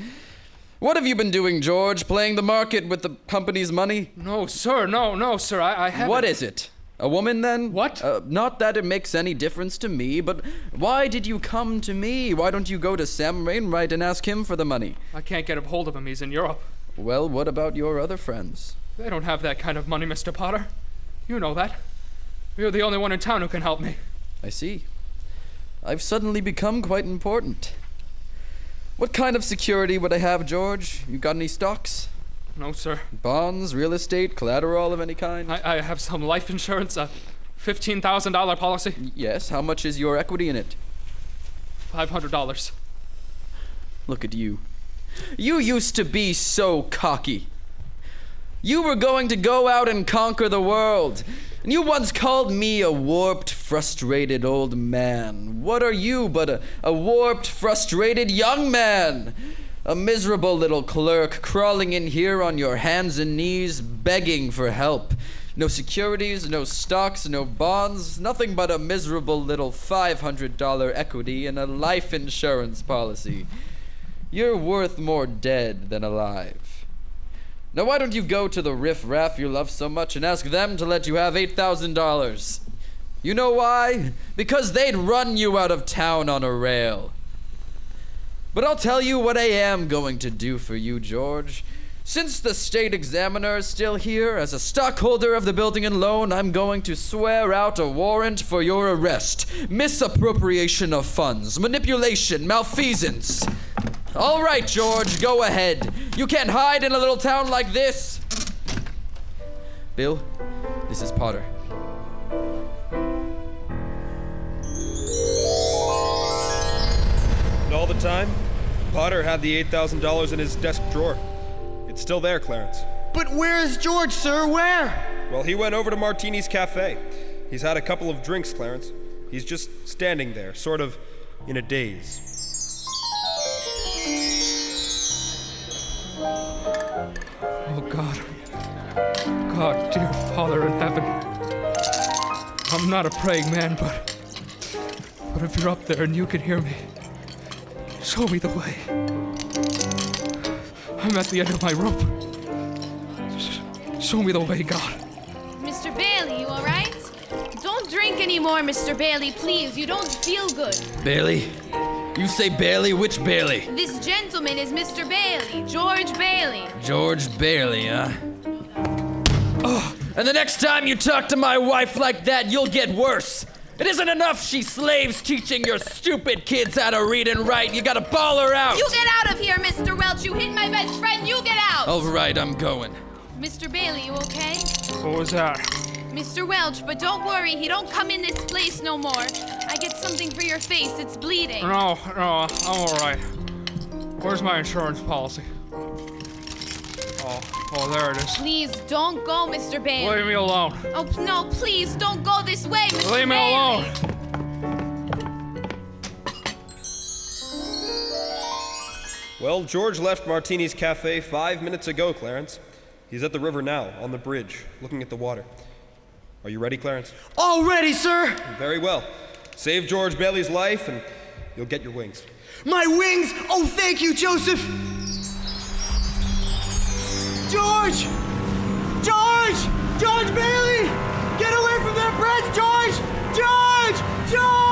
What have you been doing, George? Playing the market with the company's money? No, sir. No, sir. I haven't. What is it? A woman, then? What? Not that it makes any difference to me, but why did you come to me? Why don't you go to Sam Wainwright and ask him for the money? I can't get a hold of him. He's in Europe. Well, what about your other friends? They don't have that kind of money, Mr. Potter. You know that. You're the only one in town who can help me. I see. I've suddenly become quite important. What kind of security would I have, George? You got any stocks? No, sir. Bonds, real estate, collateral of any kind? I have some life insurance, a $15,000 policy. Yes, how much is your equity in it? $500. Look at you. You used to be so cocky. You were going to go out and conquer the world. And you once called me a warped, frustrated old man. What are you but a warped, frustrated young man? A miserable little clerk crawling in here on your hands and knees, begging for help. No securities, no stocks, no bonds, nothing but a miserable little $500 equity and a life insurance policy. You're worth more dead than alive. Now why don't you go to the riff-raff you love so much and ask them to let you have $8,000? You know why? Because they'd run you out of town on a rail. But I'll tell you what I am going to do for you, George. Since the state examiner is still here, as a stockholder of the building and loan, I'm going to swear out a warrant for your arrest. Misappropriation of funds, manipulation, malfeasance. All right, George, go ahead. You can't hide in a little town like this. Bill, this is Potter. And all the time, Potter had the $8,000 in his desk drawer. It's still there, Clarence. But where is George, sir? Where? Well, he went over to Martini's Cafe. He's had a couple of drinks, Clarence. He's just standing there, sort of in a daze. Oh, God. God, dear Father in heaven. I'm not a praying man, but if you're up there and you can hear me, show me the way. I'm at the end of my rope. Show me the way, God. Mr. Bailey, you all right? Don't drink anymore, Mr. Bailey, please. You don't feel good. Bailey? You say Bailey? Which Bailey? This gentleman is Mr. Bailey, George Bailey. George Bailey, huh? Oh, and the next time you talk to my wife like that, you'll get worse. It isn't enough she slaves teaching your stupid kids how to read and write. You gotta ball her out. You get out of here, Mr. Welch. You hit my best friend. You get out. All right, I'm going. Mr. Bailey, you okay? What was that? Mr. Welch, but don't worry. He don't come in this place no more. I get something for your face. It's bleeding. No, I'm all right. Where's my insurance policy? Oh, there it is. Please don't go, Mr. Bailey. Leave me alone. Oh, no, please don't go this way, Mr. Leave me Bailey. alone. Well, George left Martini's Cafe 5 minutes ago, Clarence. He's at the river now, on the bridge, looking at the water. Are you ready, Clarence? All ready, sir! Very well. Save George Bailey's life, and you'll get your wings. My wings! Oh, thank you, Joseph! George! George! George Bailey! Get away from that press, George! George! George!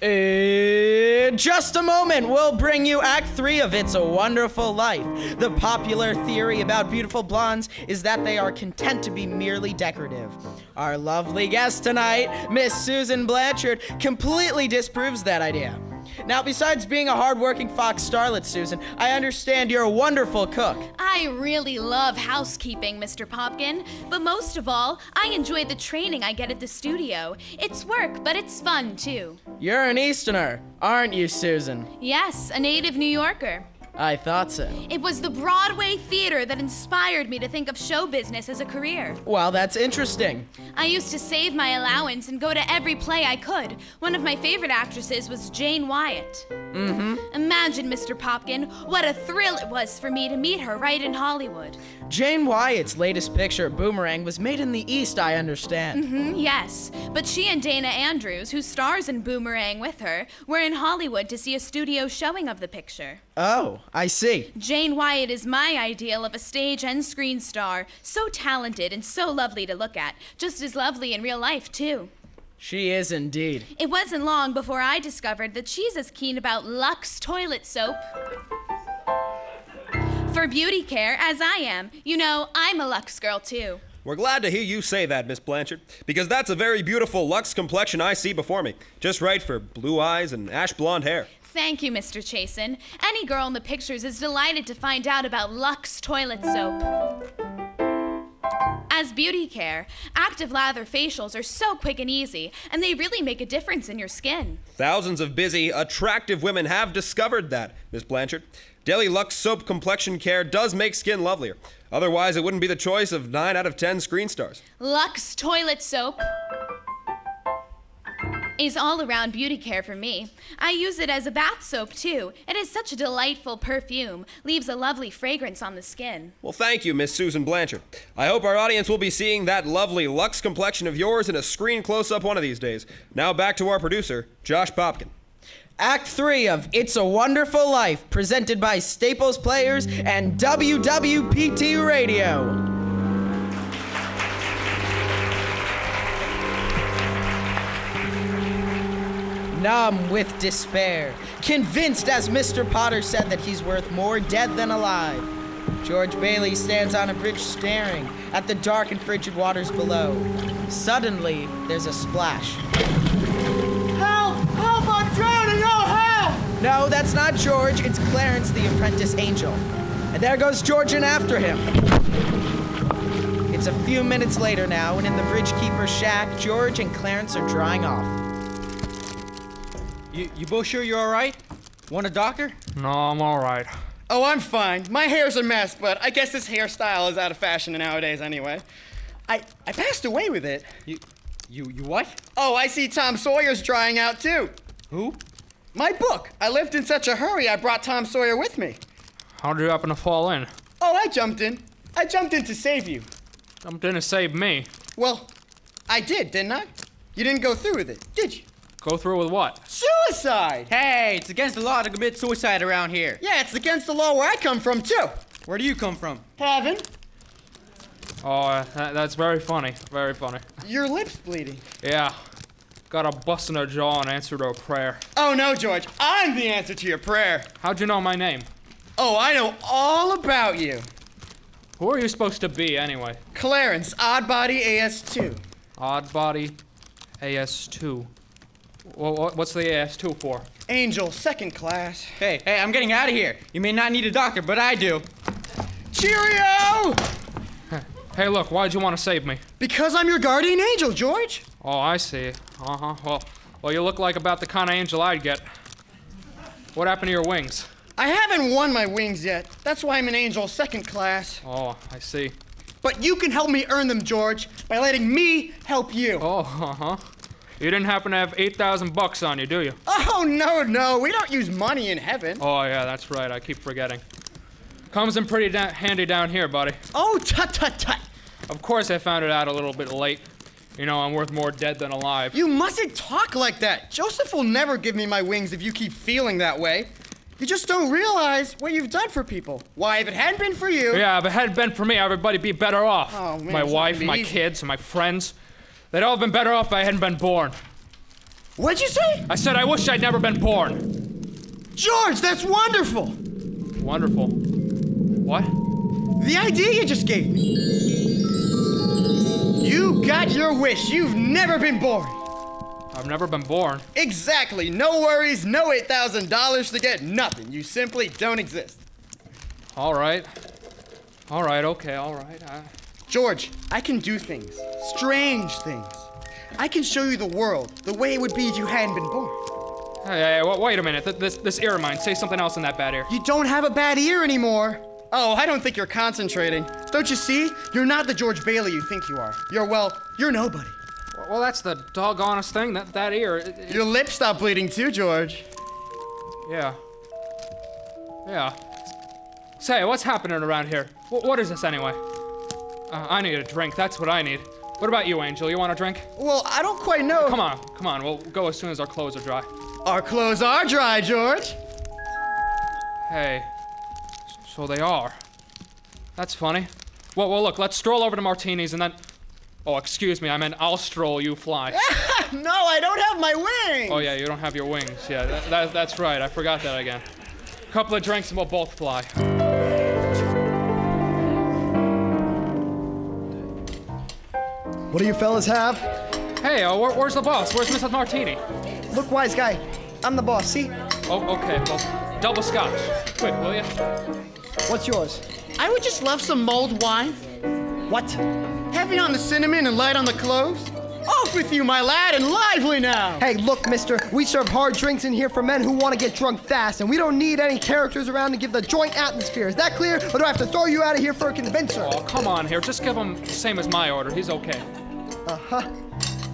In just a moment, we'll bring you Act 3 of It's a Wonderful Life. The popular theory about beautiful blondes is that they are content to be merely decorative. Our lovely guest tonight, Miss Susan Blanchard, completely disproves that idea. Now, besides being a hard-working Fox starlet, Susan, I understand you're a wonderful cook. I really love housekeeping, Mr. Popkin. But most of all, I enjoy the training I get at the studio. It's work, but it's fun, too. You're an Easterner, aren't you, Susan? Yes, a native New Yorker. I thought so. It was the Broadway theater that inspired me to think of show business as a career. Well, that's interesting. I used to save my allowance and go to every play I could. One of my favorite actresses was Jane Wyatt. Mm-hmm. Imagine, Mr. Popkin, what a thrill it was for me to meet her right in Hollywood. Jane Wyatt's latest picture, Boomerang, was made in the East, I understand. Mm-hmm, yes. But she and Dana Andrews, who stars in Boomerang with her, were in Hollywood to see a studio showing of the picture. Oh, I see. Jane Wyatt is my ideal of a stage and screen star. So talented and so lovely to look at. Just as lovely in real life, too. She is indeed. It wasn't long before I discovered that she's as keen about Lux toilet soap for beauty care as I am. You know, I'm a Lux girl, too. We're glad to hear you say that, Miss Blanchard, because that's a very beautiful Lux complexion I see before me. Just right for blue eyes and ash blonde hair. Thank you, Mr. Chasen. Any girl in the pictures is delighted to find out about Lux toilet soap. As beauty care, active lather facials are so quick and easy, and they really make a difference in your skin. Thousands of busy, attractive women have discovered that, Miss Blanchard. Daily Lux Soap Complexion Care does make skin lovelier. Otherwise, it wouldn't be the choice of 9 out of 10 screen stars. Lux toilet soap is all around beauty care for me. I use it as a bath soap, too. It has such a delightful perfume, leaves a lovely fragrance on the skin. Well, thank you, Miss Susan Blanchard. I hope our audience will be seeing that lovely Lux complexion of yours in a screen close-up one of these days. Now back to our producer, Josh Popkin. Act 3 of It's a Wonderful Life, presented by Staples Players and WWPT Radio. Numb with despair, convinced, as Mr. Potter said, that he's worth more dead than alive, George Bailey stands on a bridge staring at the dark and frigid waters below. Suddenly, there's a splash. Help! Help! I'm drowning! Oh, help! No, that's not George. It's Clarence, the apprentice angel. And there goes George in after him. It's a few minutes later now, and in the bridgekeeper's shack, George and Clarence are drying off. You both sure you're all right? Want a doctor? No, I'm all right. Oh, I'm fine. My hair's a mess, but I guess this hairstyle is out of fashion nowadays anyway. I passed away with it. You what? Oh, I see Tom Sawyer's drying out too. Who? My book. I left in such a hurry I brought Tom Sawyer with me. How'd you happen to fall in? Oh, I jumped in. I jumped in to save you. Jumped in to save me. Well, I did, didn't I? You didn't go through with it, did you? Go through with what? Suicide! Hey, it's against the law to commit suicide around here. Yeah, it's against the law where I come from, too. Where do you come from? Heaven. Oh, that's very funny. Very funny. Your lip's bleeding. Yeah. Got a bust in her jaw in answer to a prayer. Oh, no, George. I'm the answer to your prayer. How'd you know my name? Oh, I know all about you. Who are you supposed to be, anyway? Clarence, Oddbody AS2. Oddbody AS2. Well, what's the AS2 for? Angel, second class. Hey, I'm getting out of here. You may not need a doctor, but I do. Cheerio! Hey, look, why'd you want to save me? Because I'm your guardian angel, George. Oh, I see. Well, you look like about the kind of angel I'd get. What happened to your wings? I haven't won my wings yet. That's why I'm an angel, second class. Oh, I see. But you can help me earn them, George, by letting me help you. Oh, You didn't happen to have $8,000 on you, do you? Oh, no. We don't use money in heaven. Oh, yeah, that's right. I keep forgetting. Comes in pretty handy down here, buddy. Oh, tut. Of course I found it out a little bit late. You know, I'm worth more dead than alive. You mustn't talk like that. Joseph will never give me my wings if you keep feeling that way. You just don't realize what you've done for people. Why, if it hadn't been for you... Yeah, if it hadn't been for me, everybody'd be better off. Oh, man, my wife, my kids, my friends. They'd all been better off if I hadn't been born. What'd you say? I said I wish I'd never been born. George, that's wonderful. Wonderful. What? The idea you just gave me. You got your wish. You've never been born. I've never been born. Exactly. No worries, no $8,000 to get nothing. You simply don't exist. All right. All right, okay, all right. George, I can do things. Strange things. I can show you the world the way it would be if you hadn't been born. Hey, wait a minute. This ear of mine. Say something else in that bad ear. You don't have a bad ear anymore. Oh, I don't think you're concentrating. Don't you see? You're not the George Bailey you think you are. You're nobody. Well, that's the doggonest thing, that ear. Your lips stopped bleeding too, George. Yeah. Yeah. Say, what's happening around here? What is this anyway? I need a drink, that's what I need. What about you, Angel? You want a drink? Well, I don't quite know. Come on, we'll go as soon as our clothes are dry. Our clothes are dry, George. Hey, so they are. That's funny. Well, look, let's stroll over to Martini's and then... Oh, excuse me, I meant I'll stroll, you fly. No, I don't have my wings! Oh yeah, you don't have your wings. Yeah, that's right, I forgot that again. Couple of drinks and we'll both fly. What do you fellas have? Hey, where's the boss? Where's Mrs. Martini? Look, wise guy, I'm the boss, see? Oh, okay, well, double scotch. Quick, will ya? What's yours? I would just love some mulled wine. What? Heavy on the cinnamon and light on the cloves. Off with you, my lad, and lively now! Hey, look, mister, we serve hard drinks in here for men who want to get drunk fast, and we don't need any characters around to give the joint atmosphere. Is that clear, or do I have to throw you out of here for a convincer? Oh, come on here. Just give him the same as my order. He's okay. Uh-huh.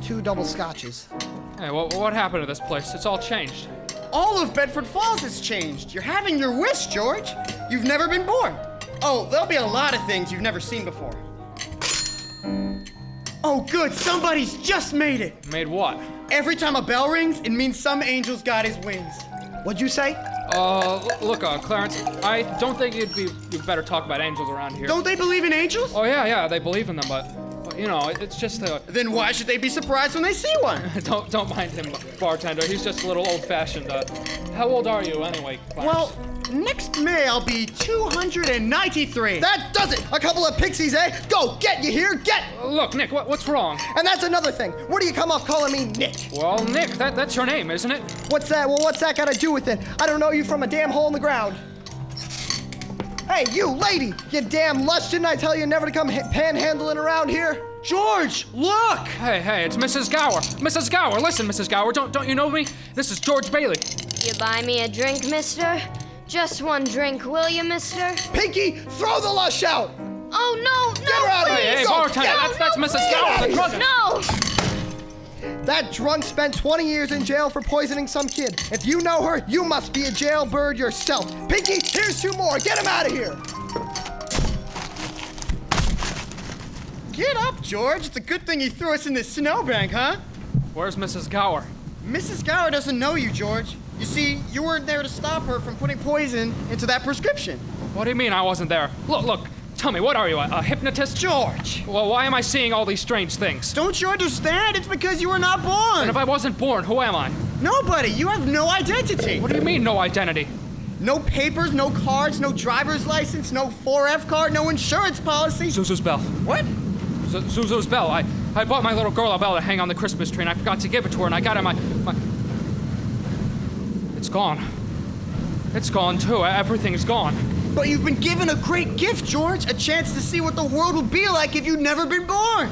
2 double scotches. Hey, what happened to this place? It's all changed. All of Bedford Falls has changed. You're having your wish, George. You've never been born. Oh, there'll be a lot of things you've never seen before. Oh, good. Somebody's just made it. Made what? Every time a bell rings, it means some angel's got his wings. What'd you say? Look, Clarence, I don't think you'd better talk about angels around here. Don't they believe in angels? Oh, yeah, they believe in them, but you know, it's just Then why should they be surprised when they see one? Don't mind him, bartender. He's just a little old-fashioned. How old are you, anyway, Clarence? Well, next May I'll be 293. That does it! A couple of pixies, eh? Go, get, you hear? Get! Look, Nick, what's wrong? And that's another thing. Where do you come off calling me Nick? Well, Nick, that's your name, isn't it? What's that? Well, what's that got to do with it? I don't know you from a damn hole in the ground. Hey, you lady! You damn lush, didn't I tell you never to come panhandling around here? George, look! Hey, it's Mrs. Gower. Mrs. Gower, listen, Mrs. Gower, don't you know me? This is George Bailey. You buy me a drink, mister? Just one drink, will you, mister? Pinky, throw the lush out! Oh, no, Get her out of here! Hey, bartender, that's Mrs. Gower, the drunk. No! That drunk spent 20 years in jail for poisoning some kid. If you know her, you must be a jailbird yourself. Pinky, here's 2 more. Get him out of here! Get up, George. It's a good thing you threw us in this snowbank, huh? Where's Mrs. Gower? Mrs. Gower doesn't know you, George. You see, you weren't there to stop her from putting poison into that prescription. What do you mean I wasn't there? Look, tell me, what are you, a hypnotist? George! Well, why am I seeing all these strange things? Don't you understand? It's because you were not born! And if I wasn't born, who am I? Nobody! You have no identity! What do you mean, no identity? No papers, no cards, no driver's license, no 4F card, no insurance policy. Zuzu's bell. What? Zuzu's bell. I bought my little girl a bell to hang on the Christmas tree, and I forgot to give it to her, and I got it in my... It's gone. It's gone, too. Everything's gone. But you've been given a great gift, George. A chance to see what the world would be like if you'd never been born.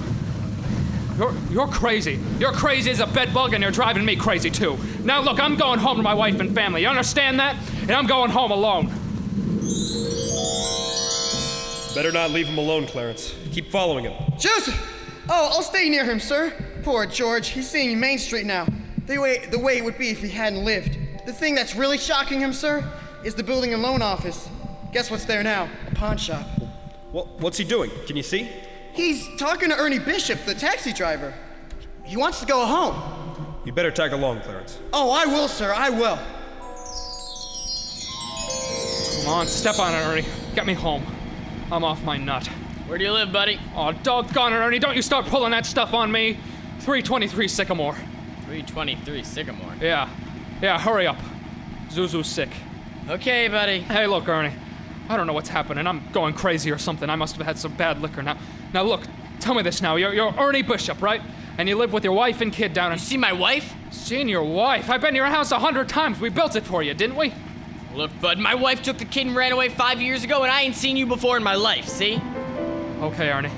You're crazy. You're crazy as a bedbug, and you're driving me crazy, too. Now, look, I'm going home to my wife and family. You understand that? And I'm going home alone. Better not leave him alone, Clarence. Keep following him. Joseph! Oh, I'll stay near him, sir. Poor George. He's seeing Main Street now. The way it would be if he hadn't lived. The thing that's really shocking him, sir, is the building and loan office. Guess what's there now? A pawn shop. What's he doing? Can you see? He's talking to Ernie Bishop, the taxi driver. He wants to go home. You better tag along, Clarence. Oh, I will, sir. I will. Come on, step on it, Ernie. Get me home. I'm off my nut. Where do you live, buddy? Oh, doggone it, Ernie. Don't you start pulling that stuff on me. 323 Sycamore. 323 Sycamore? Yeah, hurry up. Zuzu's sick. Okay, buddy. Hey, look, Ernie. I don't know what's happening. I'm going crazy or something. I must have had some bad liquor. Now look, tell me this now. You're Ernie Bishop, right? And you live with your wife and kid down in... You see my wife? Seen your wife? I've been to your house 100 times. We built it for you, didn't we? Look, bud, my wife took the kid and ran away 5 years ago, and I ain't seen you before in my life, see? Okay, Ernie.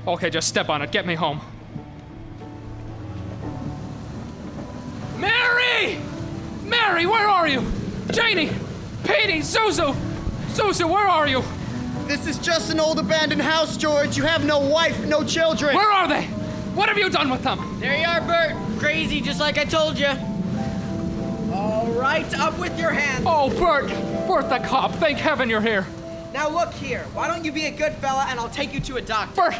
Okay, just step on it. Get me home. Mary! Mary, where are you? Janie! Petey! Zuzu! Zuzu, where are you? This is just an old abandoned house, George. You have no wife, no children. Where are they? What have you done with them? There you are, Bert. Crazy, just like I told you. All right, up with your hands. Oh, Bert! Bert the cop, thank heaven you're here. Now look here, why don't you be a good fella and I'll take you to a doctor? Bert!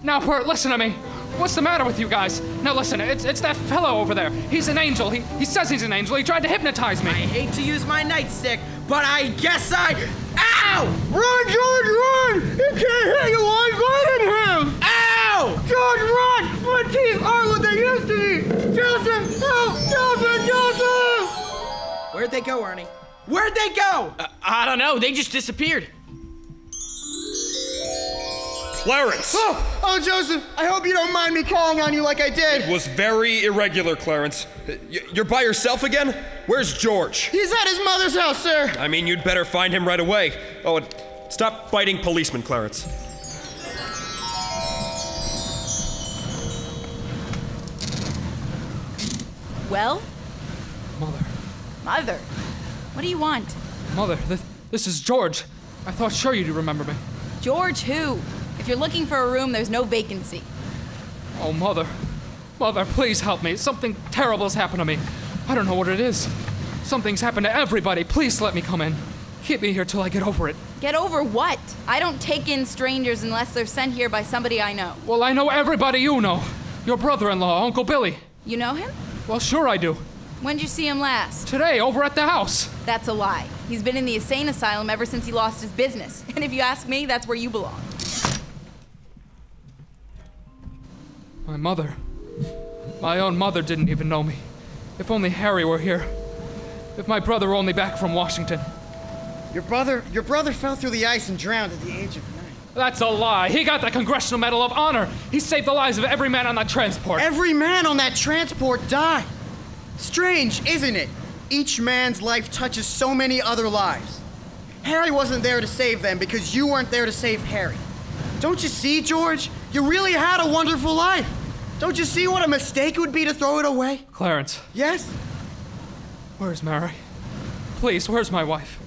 Now, Bert, listen to me. What's the matter with you guys? Now listen, it's that fellow over there. He's an angel. He says he's an angel. He tried to hypnotize me. I hate to use my nightstick, but I guess Ow! Run, George, run! He can't hit you while I'm biting him! Ow! George, run! My teeth aren't what they used to be! Joseph, help! Joseph, Joseph! Where'd they go, Ernie? Where'd they go? I don't know. They just disappeared. Clarence! Oh, Joseph, I hope you don't mind me calling on you like I did. It was very irregular, Clarence. You're by yourself again? Where's George? He's at his mother's house, sir. I mean, you'd better find him right away. Oh, and stop fighting policemen, Clarence. Well? Mother. Mother? What do you want? Mother, this is George. I thought sure you'd remember me. George who? If you're looking for a room, there's no vacancy. Oh, Mother. Mother, please help me. Something terrible has happened to me. I don't know what it is. Something's happened to everybody. Please let me come in. Keep me here till I get over it. Get over what? I don't take in strangers unless they're sent here by somebody I know. Well, I know everybody you know. Your brother-in-law, Uncle Billy. You know him? Well, sure I do. When'd you see him last? Today, over at the house. That's a lie. He's been in the insane asylum ever since he lost his business. And if you ask me, that's where you belong. My mother. My own mother didn't even know me. If only Harry were here. If my brother were only back from Washington. Your brother fell through the ice and drowned at the age of 9. That's a lie. He got the Congressional Medal of Honor. He saved the lives of every man on that transport. Every man on that transport died. Strange, isn't it? Each man's life touches so many other lives. Harry wasn't there to save them because you weren't there to save Harry. Don't you see, George? You really had a wonderful life. Don't you see what a mistake it would be to throw it away? Clarence. Yes? Where's Mary? Please, where's my wife?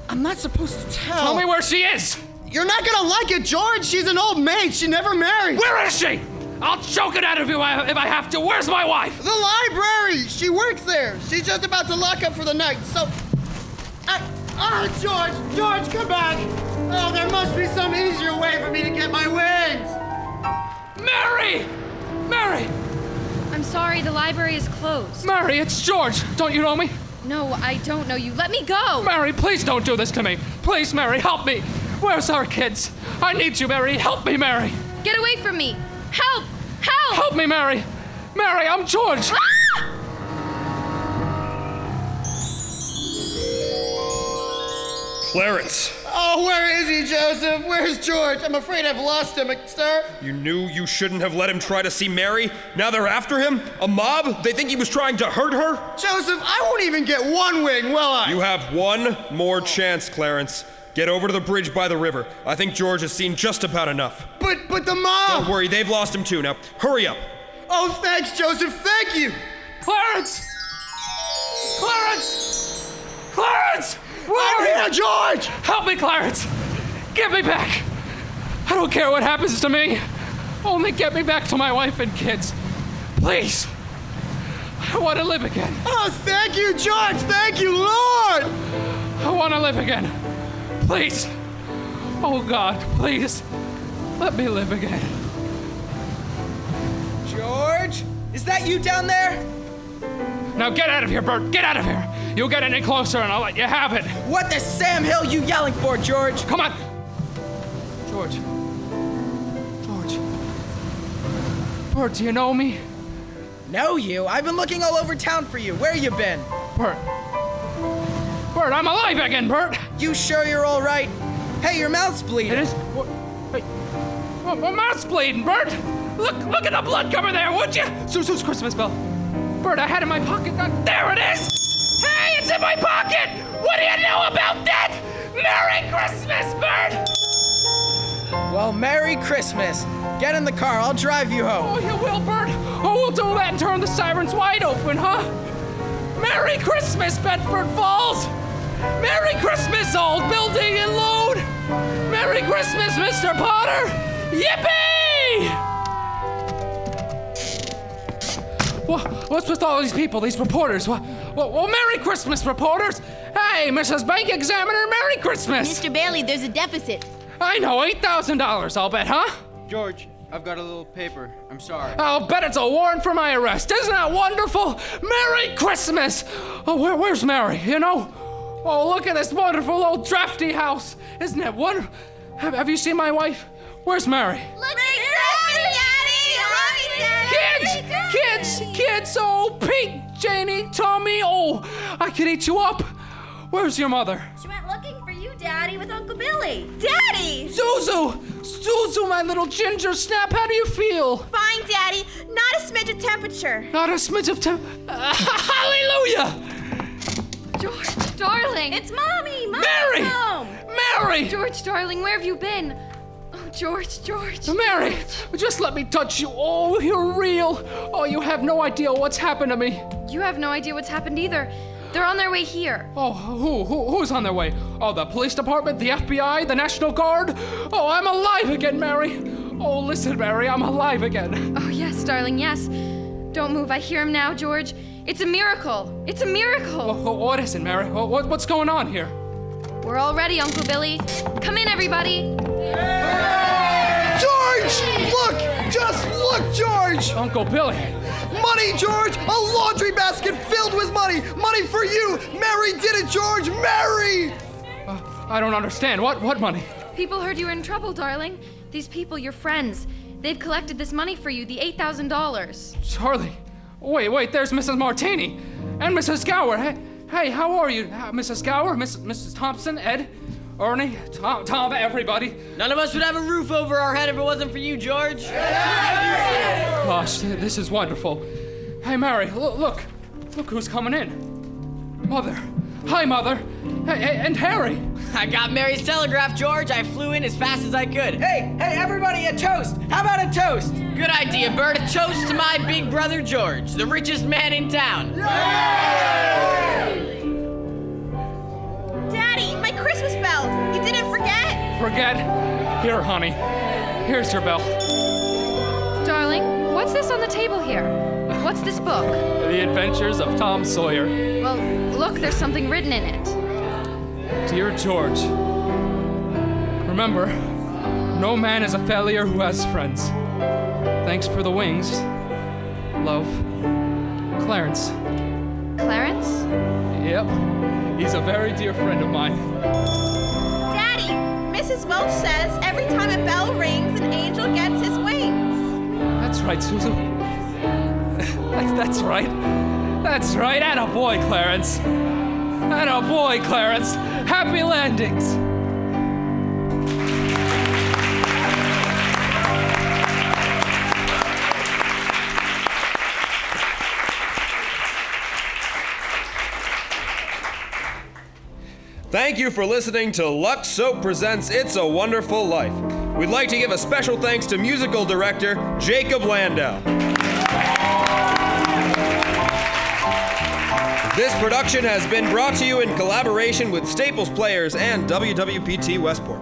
I'm not supposed to tell. Tell me where she is! You're not gonna like it, George! She's an old maid. She never married. Where is she? I'll choke it out of you if I have to. Where's my wife? The library! She works there. She's just about to lock up for the night, so... George! George, come back! Oh, there must be some easier way for me to get my wings! Mary! Mary! I'm sorry, the library is closed. Mary, it's George. Don't you know me? No, I don't know you. Let me go! Mary, please don't do this to me. Please, Mary, help me. Where's our kids? I need you, Mary. Help me, Mary. Get away from me! Help! Help! Help me, Mary! Mary, I'm George! Ah! Clarence! Oh, where is he, Joseph? Where's George? I'm afraid I've lost him, sir. You knew you shouldn't have let him try to see Mary? Now they're after him? A mob? They think he was trying to hurt her? Joseph, I won't even get one wing, will I? You have one more chance, Clarence. Get over to the bridge by the river. I think George has seen just about enough. But the mob! Don't worry, they've lost him too. Now, hurry up. Oh, thanks, Joseph. Thank you. Clarence! Clarence! Clarence! I'm here, George! Help me, Clarence! Get me back! I don't care what happens to me. Only get me back to my wife and kids. Please. I want to live again. Oh, thank you, George! Thank you, Lord! I want to live again. Please. Oh, God, please. Let me live again. George? Is that you down there? Now get out of here, Bert. Get out of here. You'll get any closer and I'll let you have it. What the Sam Hill you yelling for, George? Come on. George. Bert, do you know me? Know you? I've been looking all over town for you. Where you been? Bert, I'm alive again, Bert. You sure you're all right? Hey, your mouth's bleeding. It is? My mouth's bleeding, Bert. Look at the blood cover there, would you? Zuzu's Christmas bell. Bert, I had it in my pocket. There it is! Hey, it's in my pocket! What do you know about that? Merry Christmas, Bert! Well, Merry Christmas. Get in the car, I'll drive you home. Oh, you will, Bert? Oh, we'll do that and turn the sirens wide open, huh? Merry Christmas, Bedford Falls! Merry Christmas, old building and load! Merry Christmas, Mr. Potter! Yippee! What's with all these people, these reporters? Well, Merry Christmas, reporters! Hey, Mrs. Bank Examiner, Merry Christmas! Mr. Bailey, there's a deficit. I know, $8,000, I'll bet, huh? George, I've got a little paper. I'm sorry. I'll bet it's a warrant for my arrest. Isn't that wonderful? Merry Christmas! Oh, where's Mary, you know? Oh, look at this wonderful old drafty house. Isn't it wonderful? Have you seen my wife? Where's Mary? Look at Daddy! Kids! Oh, Pete, Janie, Tommy. Oh, I could eat you up. Where's your mother? She went looking for you, Daddy, with Uncle Billy. Daddy! Zuzu, my little ginger snap, how do you feel? Fine, Daddy. Not a smidge of temperature. Not a smidge of hallelujah! George, darling! It's Mommy! Mary! Home. Mary! George, darling, where have you been? Oh, George. Mary, just let me touch you. Oh, you're real. Oh, you have no idea what's happened to me. You have no idea what's happened either. They're on their way here. Oh, who's on their way? Oh, the police department, the FBI, the National Guard? Oh, I'm alive again, Mary. Oh, listen, Mary, I'm alive again. Oh, yes, darling, yes. Don't move, I hear him now, George. It's a miracle. It's a miracle. Oh, what is it, Mary? What's going on here? We're all ready, Uncle Billy. Come in, everybody. George! Look! Just look, George! Uncle Billy. Money, George! A laundry basket filled with money! Money for you! Mary did it, George! Mary! I don't understand. What money? People heard you were in trouble, darling. These people, your friends, they've collected this money for you, the $8,000. Charlie. Wait, there's Mrs. Martini and Mrs. Gower. Hey, how are you? Mrs. Gower, Mrs. Thompson, Ed, Ernie, Tom, everybody. None of us would have a roof over our head if it wasn't for you, George. Gosh, this is wonderful. Hey, Mary, look who's coming in. Mother. Hi, Mother. Hey, and Harry. I got Mary's telegraph, George. I flew in as fast as I could. Hey, everybody, a toast. How about a toast? Good idea, Bert. A toast to my big brother, George, the richest man in town. Daddy, my Christmas bell. You didn't forget? Forget? Here, honey. Here's your bell. Darling, what's this on the table here? What's this book? The Adventures of Tom Sawyer. Well, look, there's something written in it. Dear George, remember, no man is a failure who has friends. Thanks for the wings. Love, Clarence. Clarence? Yep, he's a very dear friend of mine. Daddy, Mrs. Welch says every time a bell rings, an angel gets his wings. That's right, Susan. That's right. That's right. Attaboy, Clarence. Attaboy, Clarence. Happy landings. Thank you for listening to Lux Soap Presents It's a Wonderful Life. We'd like to give a special thanks to musical director Jacob Landau. This production has been brought to you in collaboration with Staples Players and WWPT Westport.